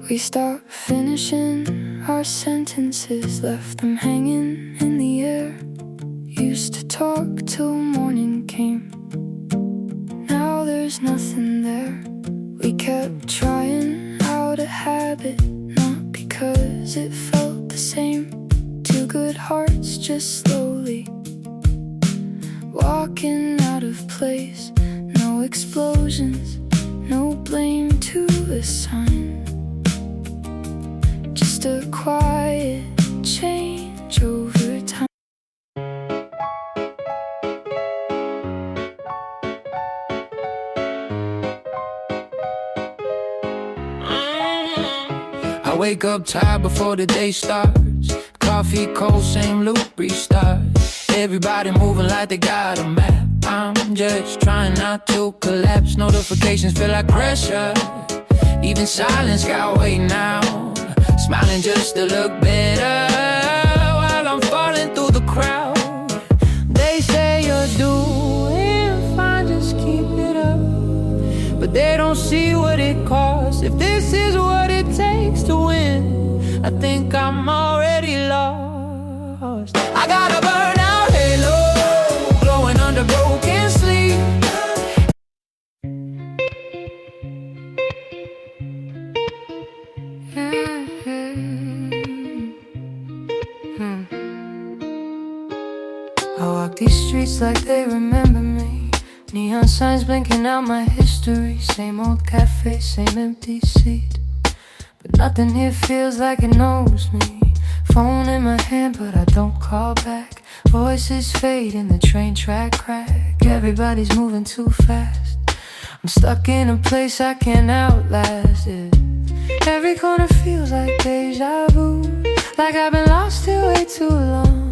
B: We stopped finishing our sentences, left them hanging in the air. Used to talk till morning came, now there's nothing there. We kept trying out a habit, not because it felt the same. Two good hearts just slowly walking out of place. No explosions, no blame to assign, just a quiet change over time.
C: I wake up tired before the day starts. Coffee cold, same loop, restart. Everybody moving like they got a map. I'm just trying not to collapse. Notifications feel like pressure. Even silence got weight now. Smiling just to look better while I'm falling through the crowd. They say you're doing fine, just keep it up. But they don't see what it costs. If this is what it takes to win, I think I'm already lost. I got a burnout halo glowing under broken sleep.
B: I walk these streets like they remember me. Neon signs blinking out my history. Same old cafe, same empty seat, but nothing here feels like it knows me. Phone in my hand but I don't call back. Voices fade in the train track crack. Everybody's moving too fast. I'm stuck in a place I can't outlast it. Every corner feels like deja vu, like I've been lost here way too long.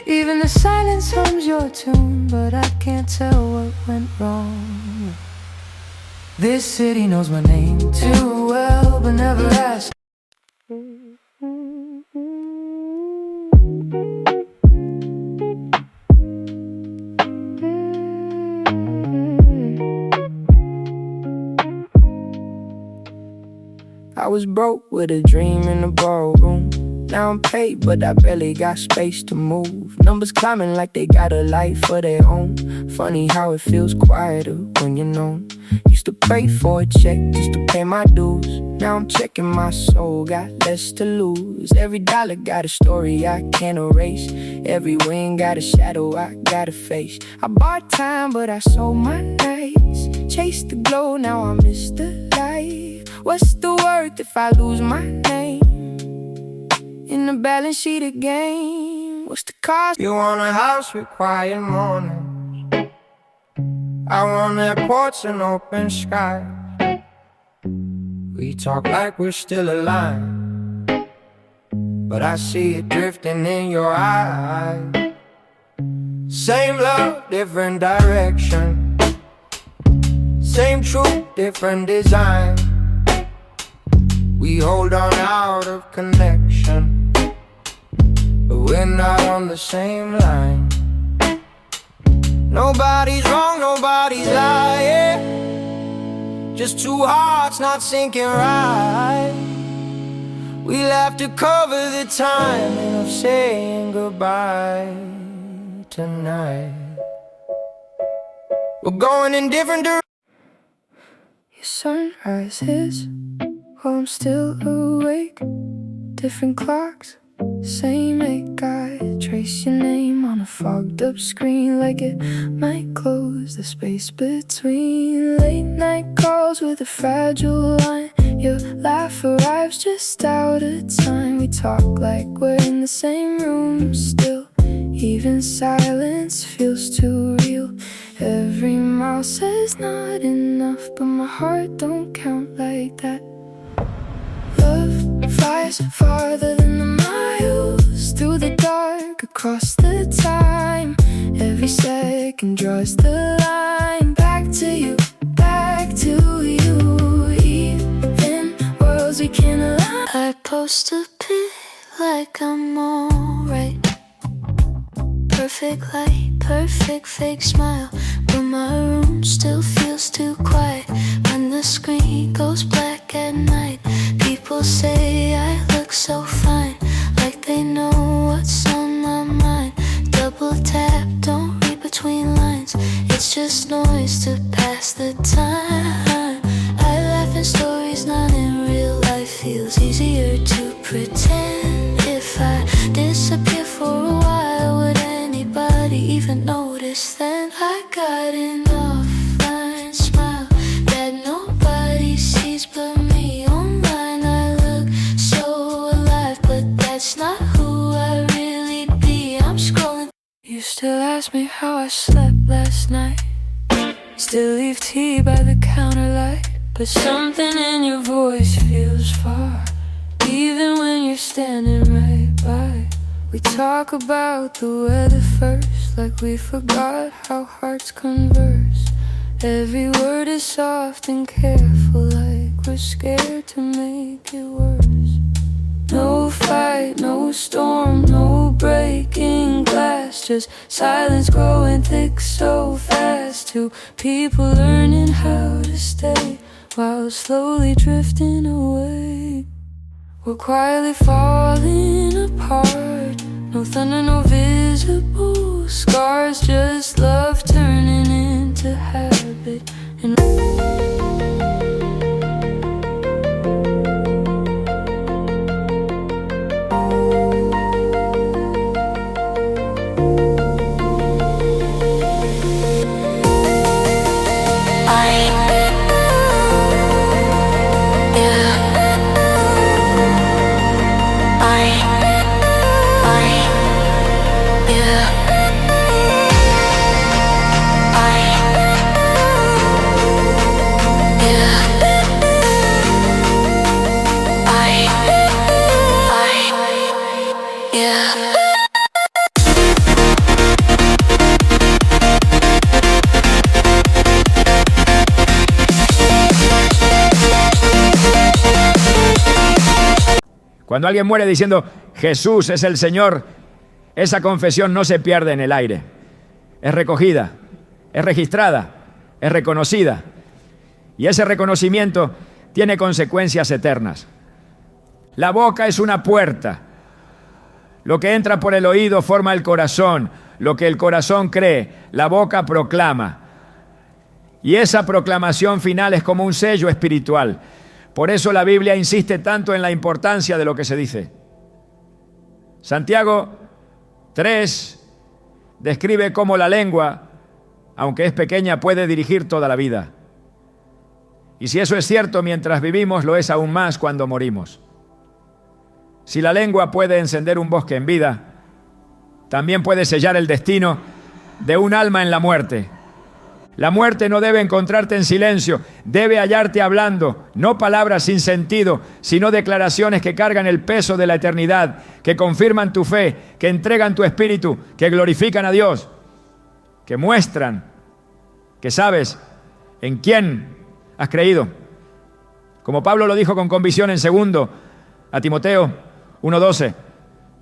B: Even the silence hums your tune, but I can't tell what went wrong. This city knows my name too well, but never asked.
C: I was broke with a dream in the ballroom. Now I'm paid, but I barely got space to move. Numbers climbing like they got a life of their own. Funny how it feels quieter when you're known. Used to pray for a check just to pay my dues. Now I'm checking my soul, got less to lose. Every dollar got a story I can't erase. Every win got a shadow I gotta face. I bought time, but I sold my nights. Chased the glow, now I miss the light. What's the worth if I lose my name in the balance sheet again? What's the cost? You want a house with quiet mornings. I want airports and open sky. We talk like we're still alive, but I see it drifting in your eyes. Same love, different direction. Same truth, different design. We hold on out of connection, but we're not on the same line. Nobody's wrong, nobody's lying. Just two hearts not syncing right. We'll have to cover the timing of saying goodbye tonight. We're going in different directions.
B: Your sunrise hits while I'm still awake. Different clocks, same ache. I trace your name on a fogged up screen, like it might close the space between. Late night calls with a fragile line.
C: Your laugh arrives just out of time. We talk like we're in the same room still. Even silence feels too real. Every mouth says not enough, but my heart don't count like that. Love flies farther than the miles, through the dark, across the time. Every second draws the line. Back to you, back to you. Even worlds we can't align. I post a pic like I'm alright. Perfect light, perfect fake smile, but my room still feels too quiet. When the screen goes black at night, people say I look so fine, like they know what's on my mind. Double tap, don't read between lines. It's just noise to pass the time. I laugh in stories, not in real life. Feels easier to pretend. If I disappear for a while, would anybody even notice then? I got an offline smile that nobody sees but me. Online I look so alive, but that's not who I really be. I'm scrolling. You still ask me how I slept last night. Still leave tea by the counter light, but something in your voice feels far, even when you're standing right by. We talk about the weather first, like we forgot how hearts converse. Every word is soft and careful, like we're scared to make it worse. No fight, no storm, no breaking glass, just silence growing thick so fast. Two people learning how to stay while slowly drifting away. We're quietly falling apart. No thunder, no visible scars, just love turning into habit. And
A: Cuando alguien muere diciendo Jesús es el Señor, esa confesión no se pierde en el aire. Es recogida, es registrada, es reconocida. Y ese reconocimiento tiene consecuencias eternas. La boca es una puerta. Lo que entra por el oído forma el corazón. Lo que el corazón cree, la boca proclama. Y esa proclamación final es como un sello espiritual. Por eso la Biblia insiste tanto en la importancia de lo que se dice. Santiago 3 describe cómo la lengua, aunque es pequeña, puede dirigir toda la vida. Y si eso es cierto mientras vivimos, lo es aún más cuando morimos. Si la lengua puede encender un bosque en vida, también puede sellar el destino de un alma en la muerte. La muerte no debe encontrarte en silencio, debe hallarte hablando, no palabras sin sentido, sino declaraciones que cargan el peso de la eternidad, que confirman tu fe, que entregan tu espíritu, que glorifican a Dios, que muestran que sabes en quién has creído. Como Pablo lo dijo con convicción en 2 a Timoteo 1:12,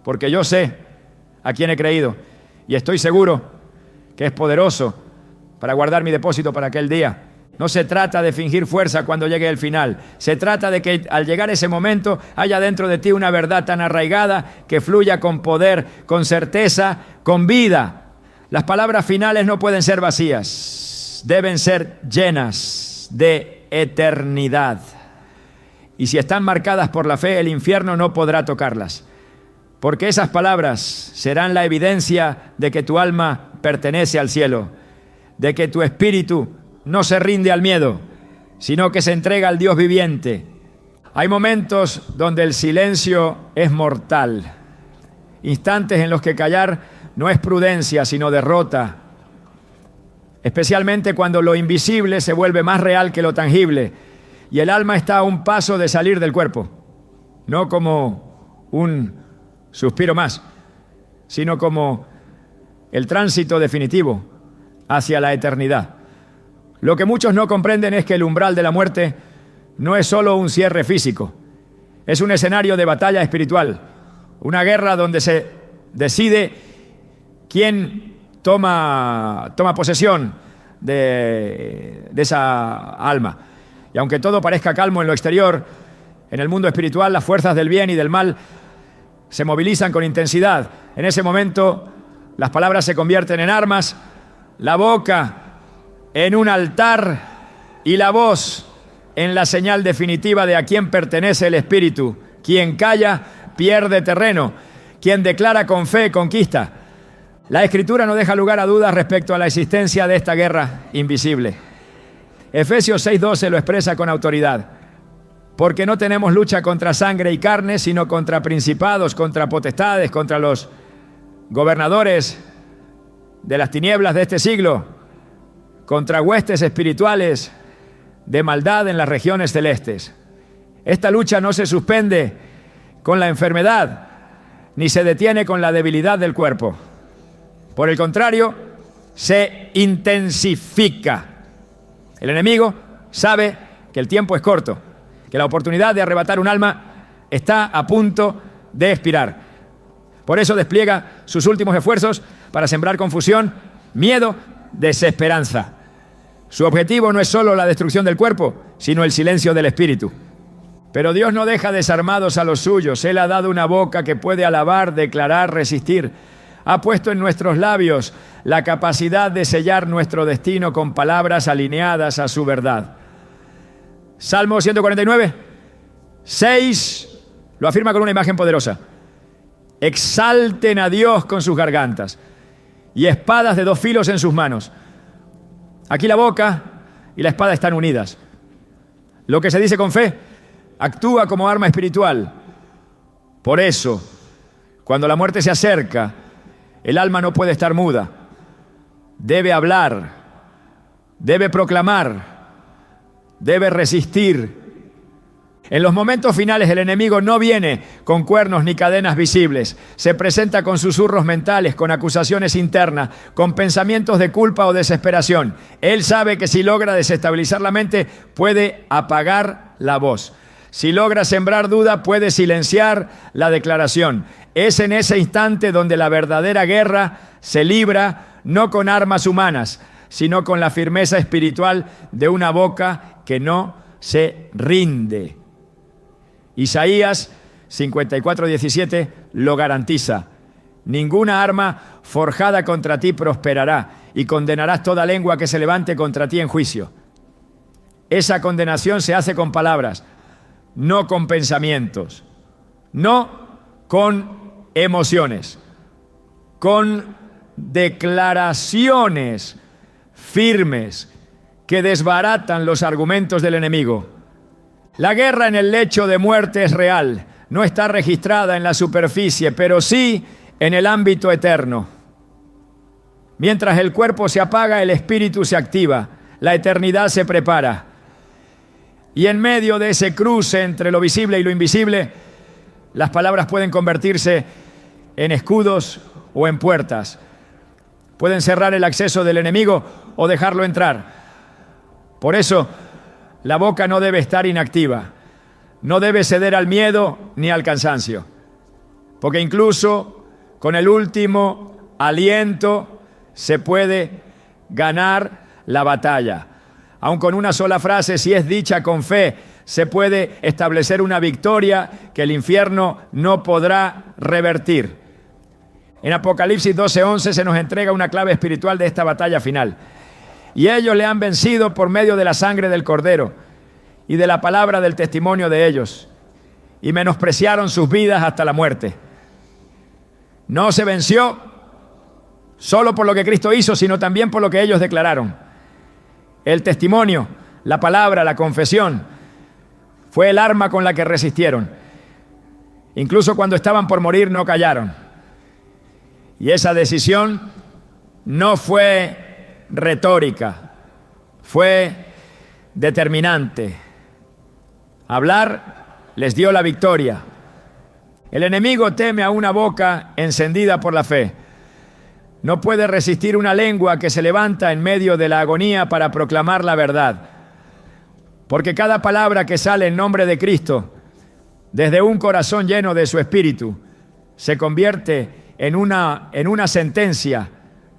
A: porque yo sé a quién he creído y estoy seguro que es poderoso para guardar mi depósito para aquel día. No se trata de fingir fuerza cuando llegue el final. Se trata de que al llegar ese momento haya dentro de ti una verdad tan arraigada que fluya con poder, con certeza, con vida. Las palabras finales no pueden ser vacías. Deben ser llenas de eternidad. Y si están marcadas por la fe, el infierno no podrá tocarlas. Porque esas palabras serán la evidencia de que tu alma pertenece al cielo, de que tu espíritu no se rinde al miedo, sino que se entrega al Dios viviente, Hay momentos donde el silencio es mortal, instantes en los que callar no es prudencia, sino derrota, especialmente cuando lo invisible se vuelve más real que lo tangible y el alma está a un paso de salir del cuerpo, no como un suspiro más, sino como el tránsito definitivo hacia la eternidad. Lo que muchos no comprenden es que el umbral de la muerte no es solo un cierre físico, es un escenario de batalla espiritual, una guerra donde se decide quién toma posesión de esa alma. Y aunque todo parezca calmo en lo exterior, en el mundo espiritual las fuerzas del bien y del mal se movilizan con intensidad. En ese momento las palabras se convierten en armas, la boca en un altar y la voz en la señal definitiva de a quién pertenece el espíritu. Quien calla pierde terreno, quien declara con fe conquista. La Escritura no deja lugar a dudas respecto a la existencia de esta guerra invisible. Efesios 6:12 lo expresa con autoridad. Porque no tenemos lucha contra sangre y carne, sino contra principados, contra potestades, contra los gobernadores de las tinieblas de este siglo, contra huestes espirituales de maldad en las regiones celestes. Esta lucha no se suspende con la enfermedad, ni se detiene con la debilidad del cuerpo. Por el contrario, se intensifica. El enemigo sabe que el tiempo es corto, que la oportunidad de arrebatar un alma está a punto de expirar. Por eso despliega sus últimos esfuerzos para sembrar confusión, miedo, desesperanza. Su objetivo no es solo la destrucción del cuerpo, sino el silencio del espíritu. Pero Dios no deja desarmados a los suyos. Él ha dado una boca que puede alabar, declarar, resistir. Ha puesto en nuestros labios la capacidad de sellar nuestro destino con palabras alineadas a su verdad. Salmo 149, 6, lo afirma con una imagen poderosa. Exalten a Dios con sus gargantas y espadas de 2 filos en sus manos. Aquí la boca y la espada están unidas. Lo que se dice con fe actúa como arma espiritual. Por eso, cuando la muerte se acerca, el alma no puede estar muda. Debe hablar, debe proclamar, debe resistir. En los momentos finales el enemigo no viene con cuernos ni cadenas visibles. Se presenta con susurros mentales, con acusaciones internas, con pensamientos de culpa o desesperación. Él sabe que si logra desestabilizar la mente, puede apagar la voz. Si logra sembrar duda, puede silenciar la declaración. Es en ese instante donde la verdadera guerra se libra, no con armas humanas, sino con la firmeza espiritual de una boca que no se rinde. Isaías 54:17 lo garantiza. Ninguna arma forjada contra ti prosperará y condenarás toda lengua que se levante contra ti en juicio. Esa condenación se hace con palabras, no con pensamientos, no con emociones, con declaraciones firmes que desbaratan los argumentos del enemigo. La guerra en el lecho de muerte es real, no está registrada en la superficie, pero sí en el ámbito eterno. Mientras el cuerpo se apaga, el espíritu se activa, la eternidad se prepara. Y en medio de ese cruce entre lo visible y lo invisible, las palabras pueden convertirse en escudos o en puertas. Pueden cerrar el acceso del enemigo o dejarlo entrar. Por eso, la boca no debe estar inactiva, no debe ceder al miedo ni al cansancio, porque incluso con el último aliento se puede ganar la batalla. Aun con una sola frase, si es dicha con fe, se puede establecer una victoria que el infierno no podrá revertir. En Apocalipsis 12:11 se nos entrega una clave espiritual de esta batalla final. Y ellos le han vencido por medio de la sangre del Cordero y de la palabra del testimonio de ellos, y menospreciaron sus vidas hasta la muerte. No se venció solo por lo que Cristo hizo, sino también por lo que ellos declararon. El testimonio, la palabra, la confesión, Fue el arma con la que resistieron. Incluso cuando estaban por morir no callaron. Y esa decisión no fue retórica, fue determinante. Hablar les dio la victoria. El enemigo teme a una boca encendida por la fe. No puede resistir una lengua que se levanta en medio de la agonía para proclamar la verdad. Porque cada palabra que sale en nombre de Cristo, desde un corazón lleno de su espíritu, se convierte en una sentencia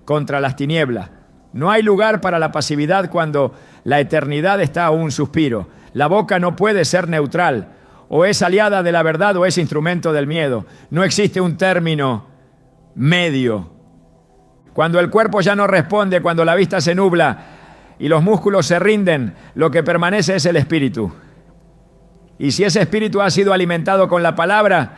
A: contra las tinieblas. No hay lugar para la pasividad cuando la eternidad está a un suspiro. La boca no puede ser neutral. O es aliada de la verdad o es instrumento del miedo. No existe un término medio. Cuando el cuerpo ya no responde, cuando la vista se nubla y los músculos se rinden, lo que permanece es el espíritu. Y si ese espíritu ha sido alimentado con la palabra,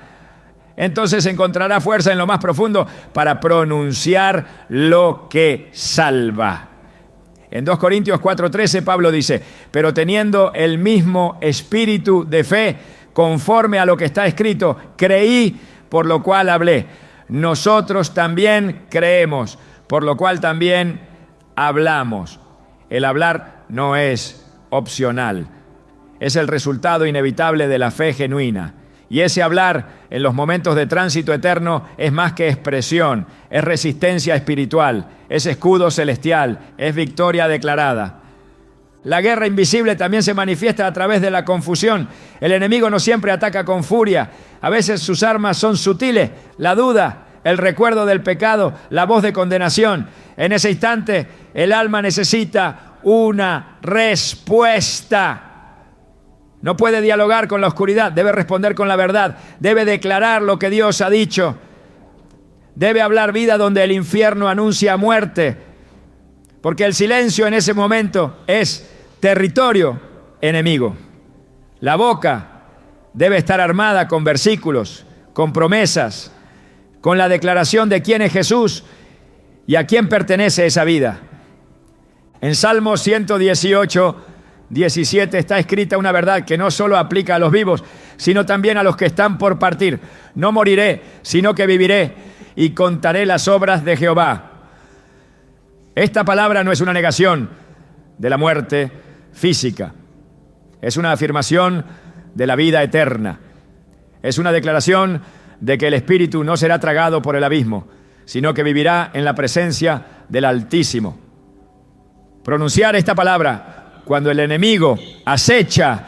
A: entonces encontrará fuerza en lo más profundo para pronunciar lo que salva. En 2 Corintios 4:13 Pablo dice: pero teniendo el mismo espíritu de fe, conforme a lo que está escrito, creí, por lo cual hablé. Nosotros también creemos, por lo cual también hablamos. El hablar no es opcional, es el resultado inevitable de la fe genuina. Y ese hablar en los momentos de tránsito eterno es más que expresión, es resistencia espiritual, es escudo celestial, es victoria declarada. La guerra invisible también se manifiesta a través de la confusión. El enemigo no siempre ataca con furia. A veces sus armas son sutiles, la duda, el recuerdo del pecado, la voz de condenación. En ese instante, el alma necesita una respuesta. No puede dialogar con la oscuridad, debe responder con la verdad, debe declarar lo que Dios ha dicho, debe hablar vida donde el infierno anuncia muerte, porque el silencio en ese momento es territorio enemigo. La boca debe estar armada con versículos, con promesas, con la declaración de quién es Jesús y a quién pertenece esa vida. En Salmo 118:17 está escrita una verdad que no solo aplica a los vivos, sino también a los que están por partir. No moriré, sino que viviré y contaré las obras de Jehová. Esta palabra no es una negación de la muerte física. Es una afirmación de la vida eterna. Es una declaración de que el espíritu no será tragado por el abismo, sino que vivirá en la presencia del Altísimo. Pronunciar esta palabra cuando el enemigo acecha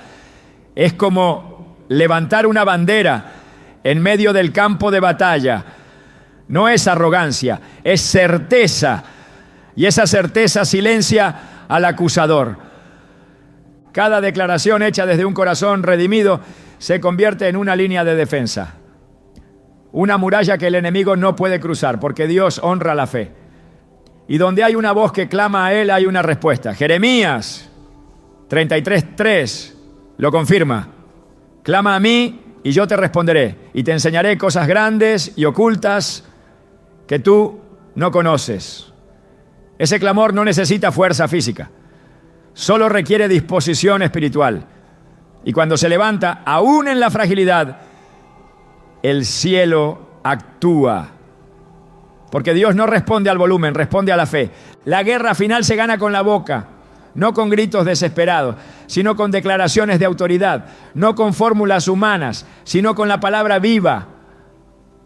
A: es como levantar una bandera en medio del campo de batalla. No es arrogancia, es certeza. Y esa certeza silencia al acusador. Cada declaración hecha desde un corazón redimido se convierte en una línea de defensa. Una muralla que el enemigo no puede cruzar, porque Dios honra la fe. Y donde hay una voz que clama a Él, hay una respuesta. Jeremías 33:3 lo confirma. Clama a mí y yo te responderé, y te enseñaré cosas grandes y ocultas que tú no conoces. Ese clamor no necesita fuerza física, solo requiere disposición espiritual. Y cuando se levanta, aún en la fragilidad, el cielo actúa. Porque Dios no responde al volumen, responde a la fe. La guerra final se gana con la boca, no con gritos desesperados, sino con declaraciones de autoridad, no con fórmulas humanas, sino con la palabra viva,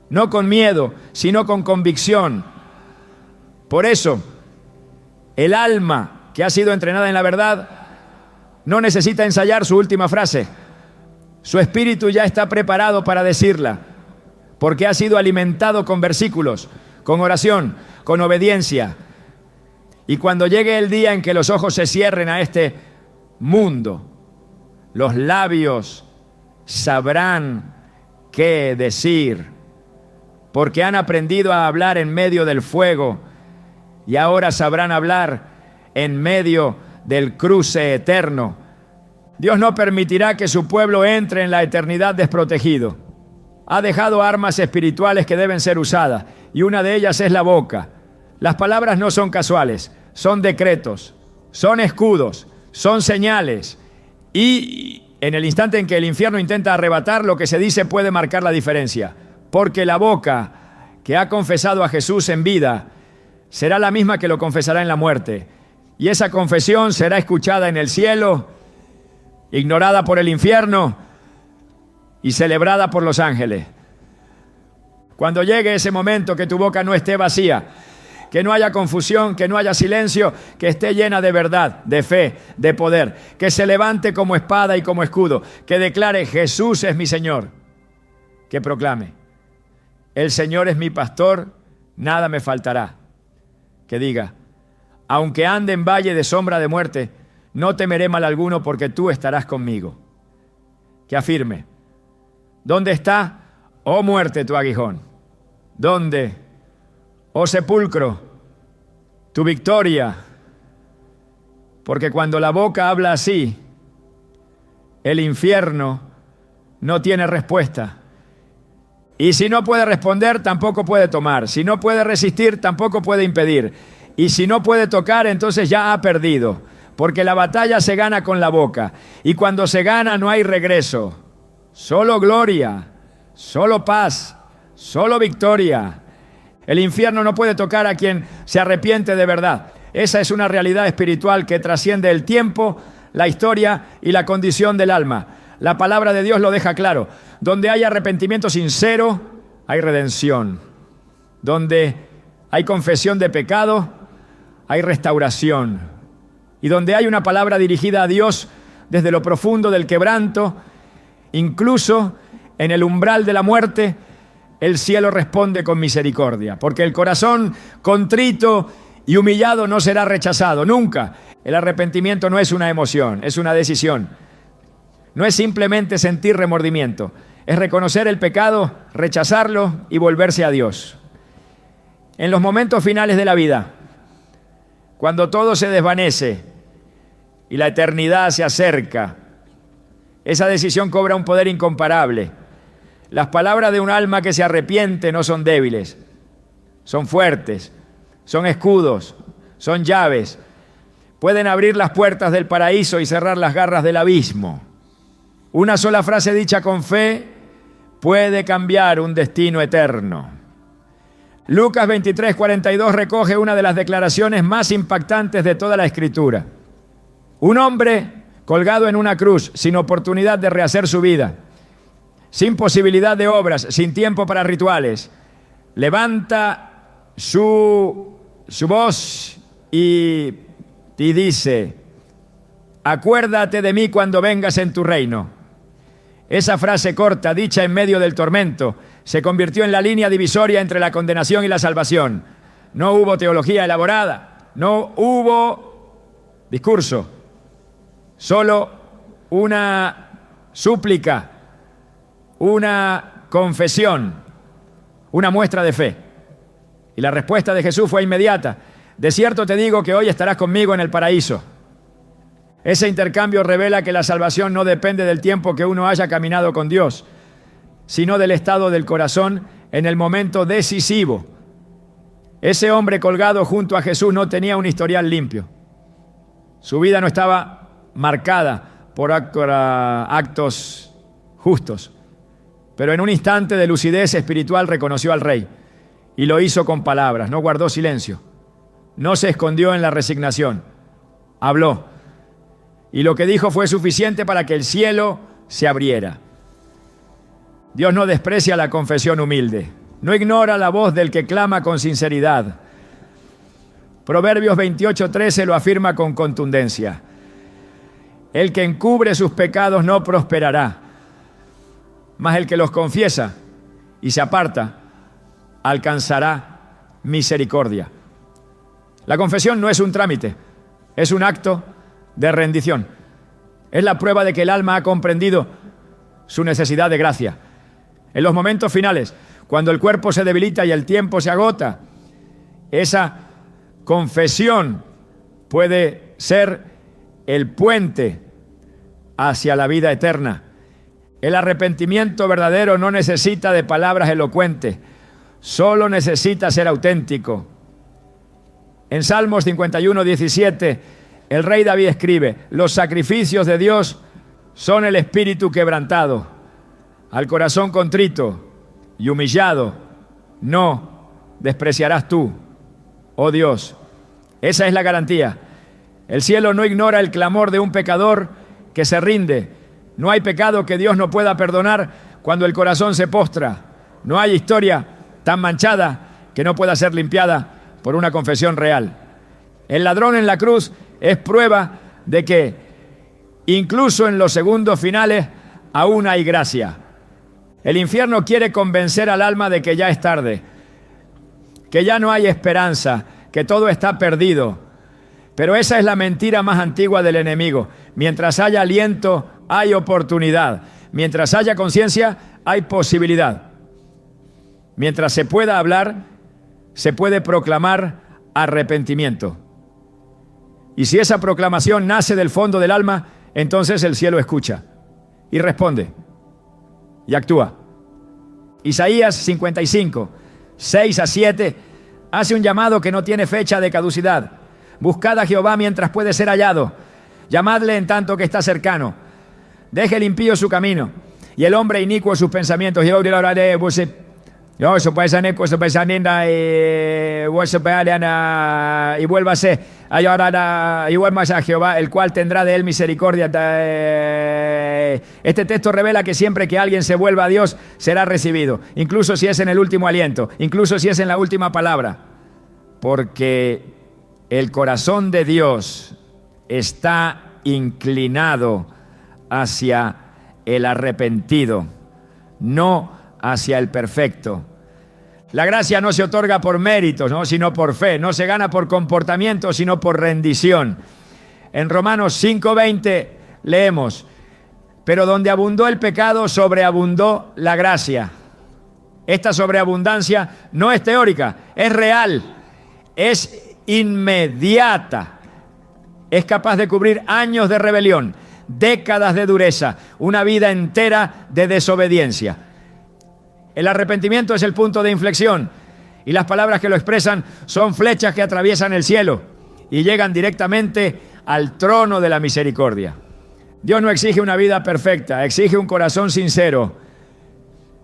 A: no con miedo, sino con convicción. Por eso, el alma que ha sido entrenada en la verdad no necesita ensayar su última frase. Su espíritu ya está preparado para decirla, porque ha sido alimentado con versículos, con oración, con obediencia. Y cuando llegue el día en que los ojos se cierren a este mundo, los labios sabrán qué decir, porque han aprendido a hablar en medio del fuego y ahora sabrán hablar en medio del cruce eterno. Dios no permitirá que su pueblo entre en la eternidad desprotegido. Ha dejado armas espirituales que deben ser usadas, y una de ellas es la boca. Las palabras no son casuales, son decretos, son escudos, son señales y En el instante en que el infierno intenta arrebatar, lo que se dice puede marcar la diferencia. Porque la boca que ha confesado a Jesús en vida será la misma que lo confesará en la muerte. Y esa confesión será escuchada en el cielo, ignorada por el infierno y celebrada por los ángeles. Cuando llegue ese momento, que tu boca no esté vacía, que no haya confusión, que no haya silencio, que esté llena de verdad, de fe, de poder, que se levante como espada y como escudo, que declare: Jesús es mi Señor, que proclame: el Señor es mi pastor, nada me faltará, que diga: aunque ande en valle de sombra de muerte, no temeré mal alguno, porque tú estarás conmigo. Que afirme: ¿dónde está, oh muerte, tu aguijón? ¿Dónde, oh sepulcro, tu victoria? Porque cuando la boca habla así, el infierno no tiene respuesta. Y si no puede responder, tampoco puede tomar. Si no puede resistir, tampoco puede impedir. Y si no puede tocar, entonces ya ha perdido. Porque la batalla se gana con la boca. Y cuando se gana no hay regreso. Solo gloria, solo paz, solo victoria. El infierno no puede tocar a quien se arrepiente de verdad. Esa es una realidad espiritual que trasciende el tiempo, la historia y la condición del alma. La palabra de Dios lo deja claro. Donde hay arrepentimiento sincero, hay redención. Donde hay confesión de pecado, hay restauración. Y donde hay una palabra dirigida a Dios desde lo profundo del quebranto, incluso en el umbral de la muerte, el cielo responde con misericordia. Porque el corazón contrito y humillado no será rechazado, nunca. El arrepentimiento no es una emoción, es una decisión. No es simplemente sentir remordimiento, es reconocer el pecado, rechazarlo y volverse a Dios. En los momentos finales de la vida, cuando todo se desvanece y la eternidad se acerca, esa decisión cobra un poder incomparable. Las palabras de un alma que se arrepiente no son débiles, son fuertes, son escudos, son llaves. Pueden abrir las puertas del paraíso y cerrar las garras del abismo. Una sola frase dicha con fe puede cambiar un destino eterno. Lucas 23:42 recoge una de las declaraciones más impactantes de toda la Escritura. Un hombre colgado en una cruz, sin oportunidad de rehacer su vida, sin posibilidad de obras, sin tiempo para rituales, levanta su voz y dice: acuérdate de mí cuando vengas en tu reino. Esa frase corta, dicha en medio del tormento, se convirtió en la línea divisoria entre la condenación y la salvación. No hubo teología elaborada, no hubo discurso, solo una súplica, una confesión, una muestra de fe. Y la respuesta de Jesús fue inmediata: de cierto te digo que hoy estarás conmigo en el paraíso. Ese intercambio revela que la salvación no depende del tiempo que uno haya caminado con Dios, sino del estado del corazón en el momento decisivo. Ese hombre colgado junto a Jesús no tenía un historial limpio. Su vida no estaba marcada por actos justos. Pero en un instante de lucidez espiritual reconoció al Rey y lo hizo con palabras, no guardó silencio, no se escondió en la resignación, habló. Y lo que dijo fue suficiente para que el cielo se abriera. Dios no desprecia la confesión humilde, no ignora la voz del que clama con sinceridad. Proverbios 28:13 lo afirma con contundencia: el que encubre sus pecados no prosperará, mas el que los confiesa y se aparta alcanzará misericordia. La confesión no es un trámite, es un acto de rendición. Es la prueba de que el alma ha comprendido su necesidad de gracia. En los momentos finales, cuando el cuerpo se debilita y el tiempo se agota, esa confesión puede ser el puente hacia la vida eterna. El arrepentimiento verdadero no necesita de palabras elocuentes, solo necesita ser auténtico. En Salmos 51:17, el rey David escribe: los sacrificios de Dios son el espíritu quebrantado, al corazón contrito y humillado no despreciarás tú, oh Dios. Esa es la garantía. El cielo no ignora el clamor de un pecador que se rinde. No hay pecado que Dios no pueda perdonar cuando el corazón se postra. No hay historia tan manchada que no pueda ser limpiada por una confesión real. El ladrón en la cruz es prueba de que incluso en los segundos finales aún hay gracia. El infierno quiere convencer al alma de que ya es tarde, que ya no hay esperanza, que todo está perdido. Pero esa es la mentira más antigua del enemigo. Mientras haya aliento, hay oportunidad. Mientras haya conciencia, hay posibilidad. Mientras se pueda hablar, se puede proclamar arrepentimiento. Y si esa proclamación nace del fondo del alma, entonces el cielo escucha y responde y actúa. Isaías 55, 6 a 7, hace un llamado que no tiene fecha de caducidad. Buscad a Jehová mientras puede ser hallado. Llamadle en tanto que está cercano. Deje el impío su camino y el hombre inicuo sus pensamientos. Y vuélvase a Jehová, el cual tendrá de él misericordia. Este texto revela que siempre que alguien se vuelva a Dios, será recibido, incluso si es en el último aliento, incluso si es en la última palabra, porque el corazón de Dios está inclinado hacia el arrepentido, no hacia el perfecto. La gracia no se otorga por méritos, ¿no?, sino por fe. No se gana por comportamiento, sino por rendición. En Romanos 5:20 leemos: pero donde abundó el pecado, sobreabundó la gracia. Esta sobreabundancia no es teórica, es real, es inmediata. Es capaz de cubrir años de rebelión, décadas de dureza, una vida entera de desobediencia. El arrepentimiento es el punto de inflexión y las palabras que lo expresan son flechas que atraviesan el cielo y llegan directamente al trono de la misericordia. Dios no exige una vida perfecta, exige un corazón sincero.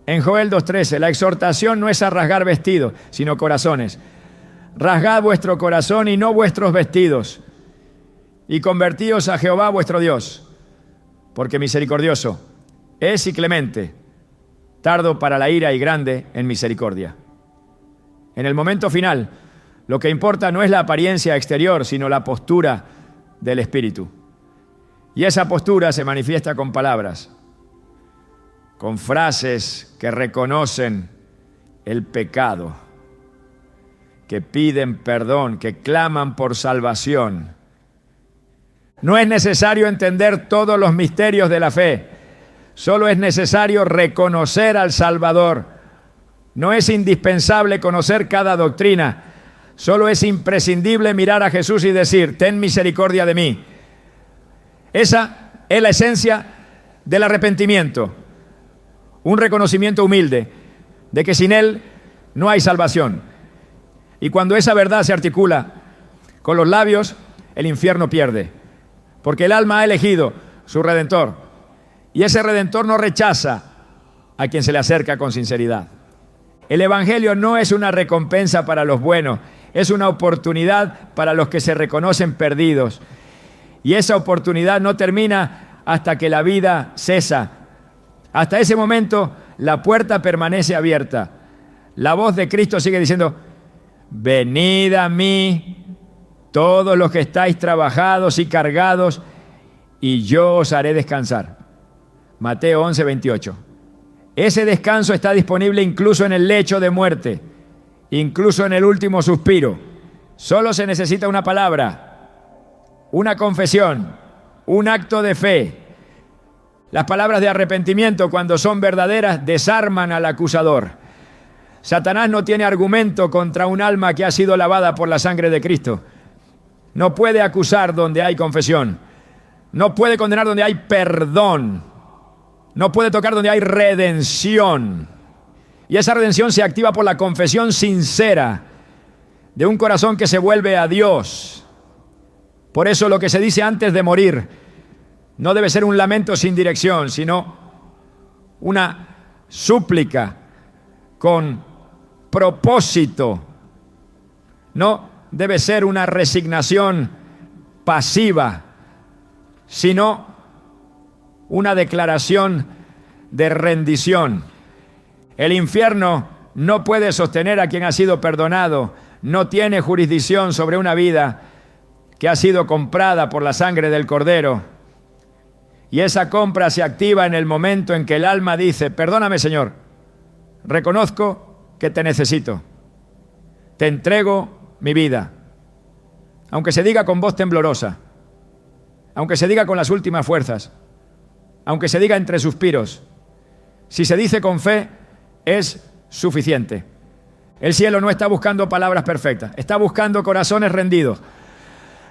A: En Joel 2:13, la exhortación no es a rasgar vestidos, sino corazones. Rasgad vuestro corazón y no vuestros vestidos, y convertíos a Jehová vuestro Dios, porque misericordioso es y clemente, tardo para la ira y grande en misericordia. En el momento final, lo que importa no es la apariencia exterior, sino la postura del espíritu. Y esa postura se manifiesta con palabras, con frases que reconocen el pecado, que piden perdón, que claman por salvación. No es necesario entender todos los misterios de la fe. Solo es necesario reconocer al Salvador. No es indispensable conocer cada doctrina. Solo es imprescindible mirar a Jesús y decir: ten misericordia de mí. Esa es la esencia del arrepentimiento. Un reconocimiento humilde de que sin Él no hay salvación. Y cuando esa verdad se articula con los labios, el infierno pierde. Porque el alma ha elegido su Redentor. Y ese Redentor no rechaza a quien se le acerca con sinceridad. El Evangelio no es una recompensa para los buenos, es una oportunidad para los que se reconocen perdidos. Y esa oportunidad no termina hasta que la vida cesa. Hasta ese momento la puerta permanece abierta. La voz de Cristo sigue diciendo: venid a mí, todos los que estáis trabajados y cargados, y yo os haré descansar. Mateo 11:28. Ese descanso está disponible incluso en el lecho de muerte, incluso en el último suspiro. Solo se necesita una palabra, una confesión, un acto de fe. Las palabras de arrepentimiento, cuando son verdaderas, desarman al acusador. Satanás no tiene argumento contra un alma que ha sido lavada por la sangre de Cristo. No puede acusar donde hay confesión. No puede condenar donde hay perdón. No puede tocar donde hay redención. Y esa redención se activa por la confesión sincera de un corazón que se vuelve a Dios. Por eso lo que se dice antes de morir No debe ser un lamento sin dirección, sino una súplica con propósito. No debe ser una resignación pasiva, sino una declaración de rendición. El infierno no puede sostener a quien ha sido perdonado, no tiene jurisdicción sobre una vida que ha sido comprada por la sangre del Cordero. Y esa compra se activa en el momento en que el alma dice: perdóname, Señor, reconozco que te necesito, te entrego mi vida. Aunque se diga con voz temblorosa, aunque se diga con las últimas fuerzas, aunque se diga entre suspiros, si se dice con fe, es suficiente. El cielo no está buscando palabras perfectas, está buscando corazones rendidos.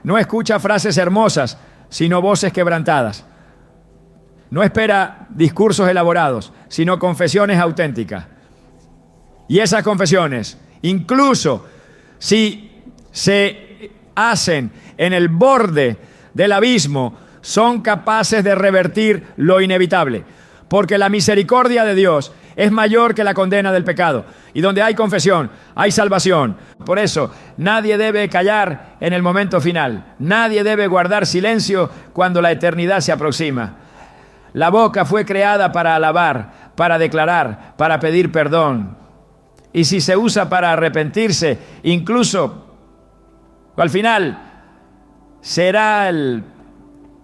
A: No escucha frases hermosas, sino voces quebrantadas. No espera discursos elaborados, sino confesiones auténticas. Y esas confesiones, incluso si se hacen en el borde del abismo, son capaces de revertir lo inevitable, porque la misericordia de Dios es mayor que la condena del pecado. Y donde hay confesión, hay salvación. Por eso, nadie debe callar en el momento final. Nadie debe guardar silencio cuando la eternidad se aproxima. La boca fue creada para alabar, para declarar, para pedir perdón. Y si se usa para arrepentirse, incluso al final será el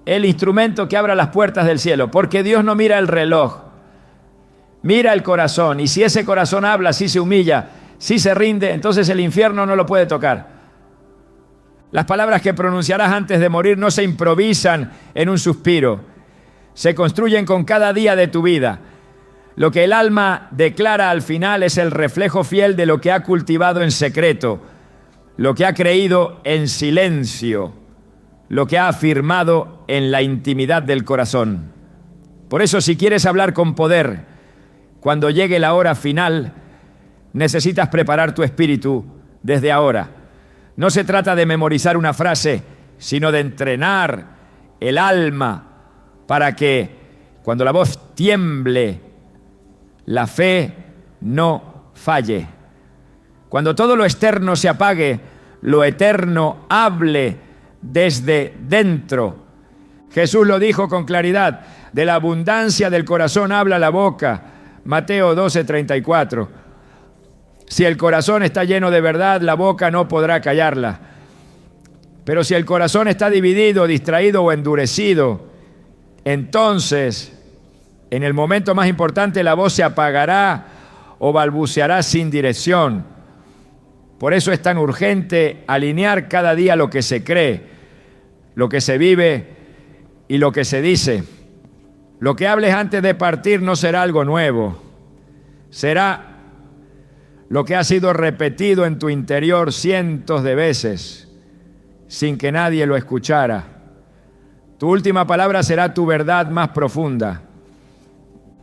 A: instrumento que abra las puertas del cielo, porque Dios no mira el reloj, mira el corazón, y si ese corazón habla, si se humilla, si se rinde, entonces el infierno no lo puede tocar. Las palabras que pronunciarás antes de morir no se improvisan en un suspiro, se construyen con cada día de tu vida. Lo que el alma declara al final es el reflejo fiel de lo que ha cultivado en secreto, lo que ha creído en silencio, lo que ha afirmado en la intimidad del corazón. Por eso, si quieres hablar con poder, cuando llegue la hora final, necesitas preparar tu espíritu desde ahora. No se trata de memorizar una frase, sino de entrenar el alma para que, cuando la voz tiemble, la fe no falle. Cuando todo lo externo se apague, lo eterno hable desde dentro. Jesús lo dijo con claridad: de la abundancia del corazón habla la boca. Mateo 12:34. Si el corazón está lleno de verdad, la boca no podrá callarla. Pero si el corazón está dividido, distraído o endurecido, entonces, en el momento más importante, la voz se apagará o balbuceará sin dirección. Por eso es tan urgente alinear cada día lo que se cree, lo que se vive y lo que se dice. Lo que hables antes de partir no será algo nuevo, será lo que ha sido repetido en tu interior cientos de veces, sin que nadie lo escuchara. Tu última palabra será tu verdad más profunda.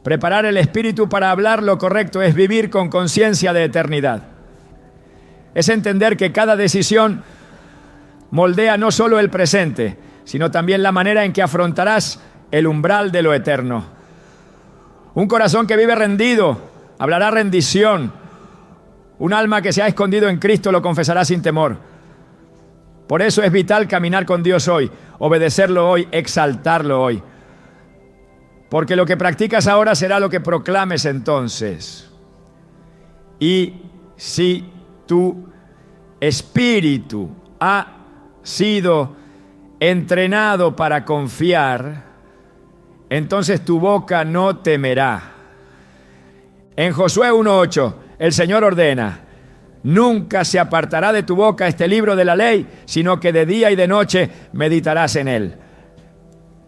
A: Preparar el espíritu para hablar lo correcto es vivir con conciencia de eternidad. Es entender que cada decisión moldea no solo el presente, sino también la manera en que afrontarás el umbral de lo eterno. Un corazón que vive rendido hablará rendición. Un alma que se ha escondido en Cristo lo confesará sin temor. Por eso es vital caminar con Dios hoy, obedecerlo hoy, exaltarlo hoy. Porque lo que practicas ahora será lo que proclames entonces. Y si tu espíritu ha sido entrenado para confiar, entonces tu boca no temerá. En Josué 1:8, el Señor ordena: nunca se apartará de tu boca este libro de la ley, sino que de día y de noche meditarás en él.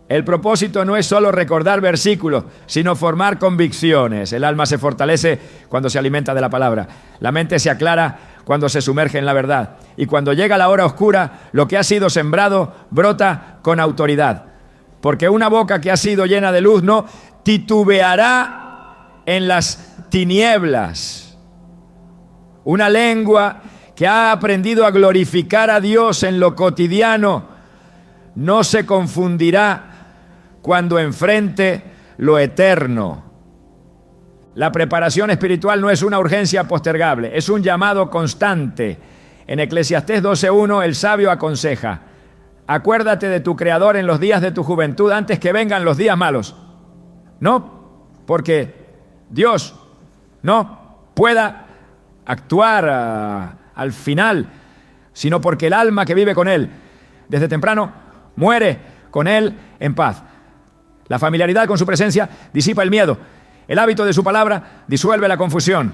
A: El propósito no es solo recordar versículos, sino formar convicciones. El alma se fortalece cuando se alimenta de la palabra. La mente se aclara cuando se sumerge en la verdad. Y cuando llega la hora oscura, lo que ha sido sembrado brota con autoridad. Porque una boca que ha sido llena de luz no titubeará en las tinieblas. Una lengua que ha aprendido a glorificar a Dios en lo cotidiano no se confundirá cuando enfrente lo eterno. La preparación espiritual no es una urgencia postergable, es un llamado constante. En Eclesiastés 12:1 el sabio aconseja: acuérdate de tu Creador en los días de tu juventud antes que vengan los días malos. No porque Dios no pueda actuar al final, sino porque el alma que vive con Él desde temprano muere con Él en paz. La familiaridad con su presencia disipa el miedo. El hábito de su palabra disuelve la confusión.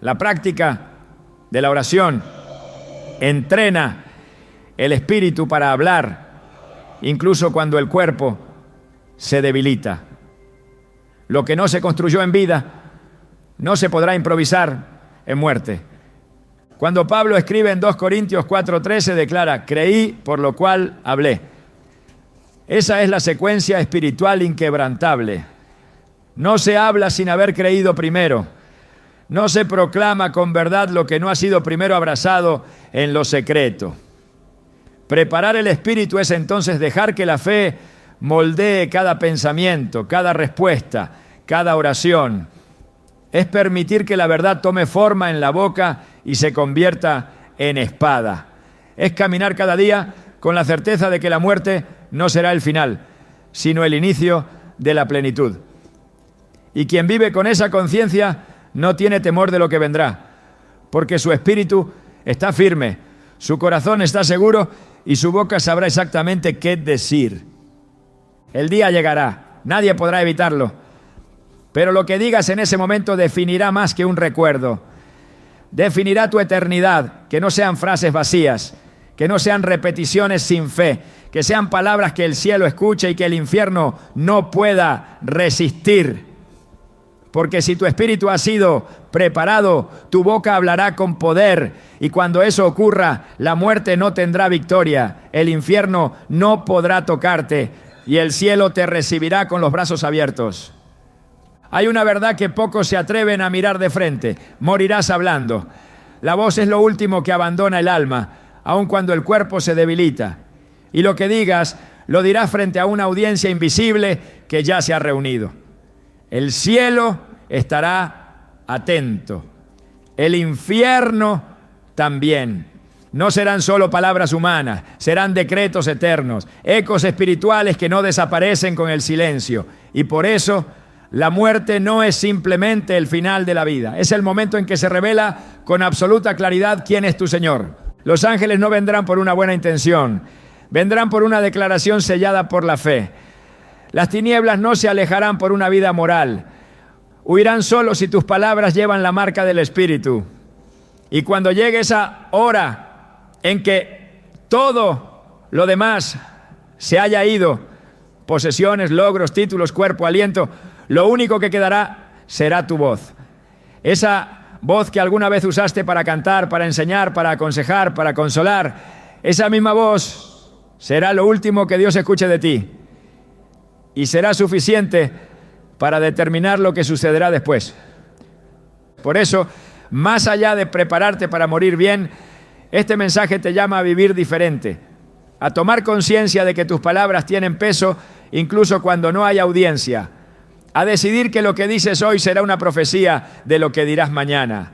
A: La práctica de la oración entrena el espíritu para hablar, incluso cuando el cuerpo se debilita. Lo que no se construyó en vida no se podrá improvisar en muerte. Cuando Pablo escribe en 2 Corintios 4:13 declara: creí, por lo cual hablé. Esa es la secuencia espiritual inquebrantable. No se habla sin haber creído primero. No se proclama con verdad lo que no ha sido primero abrazado en lo secreto. Preparar el espíritu es entonces dejar que la fe moldee cada pensamiento, cada respuesta, cada oración. Es permitir que la verdad tome forma en la boca y se convierta en espada. Es caminar cada día con la certeza de que la muerte no será el final, sino el inicio de la plenitud. Y quien vive con esa conciencia no tiene temor de lo que vendrá, porque su espíritu está firme, su corazón está seguro y su boca sabrá exactamente qué decir. El día llegará, nadie podrá evitarlo, pero lo que digas en ese momento definirá más que un recuerdo. Definirá tu eternidad, que no sean frases vacías, que no sean repeticiones sin fe, que sean palabras que el cielo escuche y que el infierno no pueda resistir. Porque si tu espíritu ha sido preparado, tu boca hablará con poder, y cuando eso ocurra, la muerte no tendrá victoria, el infierno no podrá tocarte, y el cielo te recibirá con los brazos abiertos. Hay una verdad que pocos se atreven a mirar de frente: morirás hablando. La voz es lo último que abandona el alma, aun cuando el cuerpo se debilita. Y lo que digas, lo dirás frente a una audiencia invisible que ya se ha reunido. El cielo estará atento. El infierno también. No serán solo palabras humanas, serán decretos eternos, ecos espirituales que no desaparecen con el silencio. Y por eso, la muerte no es simplemente el final de la vida. Es el momento en que se revela con absoluta claridad quién es tu Señor. Los ángeles no vendrán por una buena intención, vendrán por una declaración sellada por la fe. Las tinieblas no se alejarán por una vida moral. Huirán solo si tus palabras llevan la marca del Espíritu. Y cuando llegue esa hora en que todo lo demás se haya ido, posesiones, logros, títulos, cuerpo, aliento, lo único que quedará será tu voz. Esa voz que alguna vez usaste para cantar, para enseñar, para aconsejar, para consolar, esa misma voz será lo último que Dios escuche de ti. Y será suficiente para determinar lo que sucederá después. Por eso, más allá de prepararte para morir bien, este mensaje te llama a vivir diferente, a tomar conciencia de que tus palabras tienen peso incluso cuando no hay audiencia, a decidir que lo que dices hoy será una profecía de lo que dirás mañana.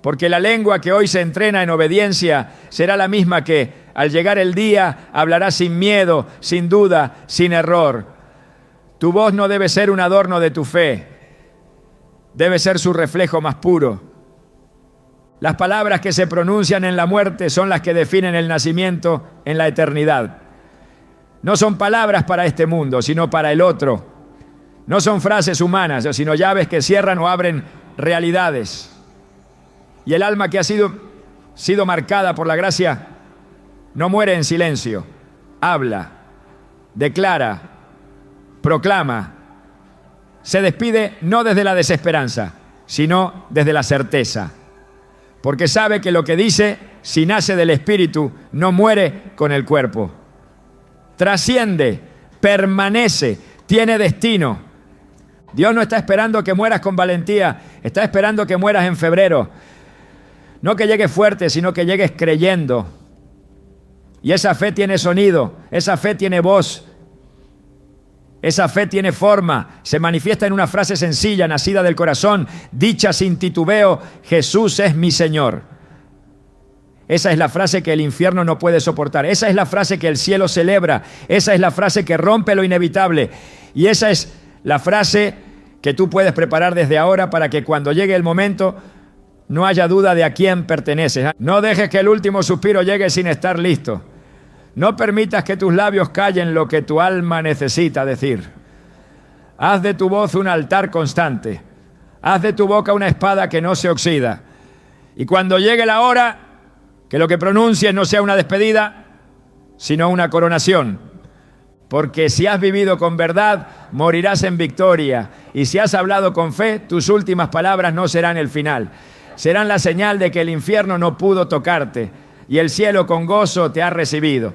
A: Porque la lengua que hoy se entrena en obediencia será la misma que, al llegar el día, hablará sin miedo, sin duda, sin error. Tu voz no debe ser un adorno de tu fe, debe ser su reflejo más puro. Las palabras que se pronuncian en la muerte son las que definen el nacimiento en la eternidad. No son palabras para este mundo, sino para el otro. No son frases humanas, sino llaves que cierran o abren realidades. Y el alma que ha sido marcada por la gracia no muere en silencio. Habla, declara, proclama. Se despide no desde la desesperanza, sino desde la certeza. Porque sabe que lo que dice, si nace del Espíritu, no muere con el cuerpo. Trasciende, permanece, tiene destino. Dios no está esperando que mueras con valentía, está esperando que mueras en febrero. No que llegues fuerte, sino que llegues creyendo. Y esa fe tiene sonido, esa fe tiene voz. Esa fe tiene forma, se manifiesta en una frase sencilla, nacida del corazón, dicha sin titubeo: Jesús es mi Señor. Esa es la frase que el infierno no puede soportar. Esa es la frase que el cielo celebra. Esa es la frase que rompe lo inevitable. Y esa es la frase que tú puedes preparar desde ahora para que cuando llegue el momento no haya duda de a quién perteneces. No dejes que el último suspiro llegue sin estar listo. No permitas que tus labios callen lo que tu alma necesita decir. Haz de tu voz un altar constante. Haz de tu boca una espada que no se oxida. Y cuando llegue la hora, que lo que pronuncies no sea una despedida, sino una coronación. Porque si has vivido con verdad, morirás en victoria. Y si has hablado con fe, tus últimas palabras no serán el final. Serán la señal de que el infierno no pudo tocarte y el cielo con gozo te ha recibido.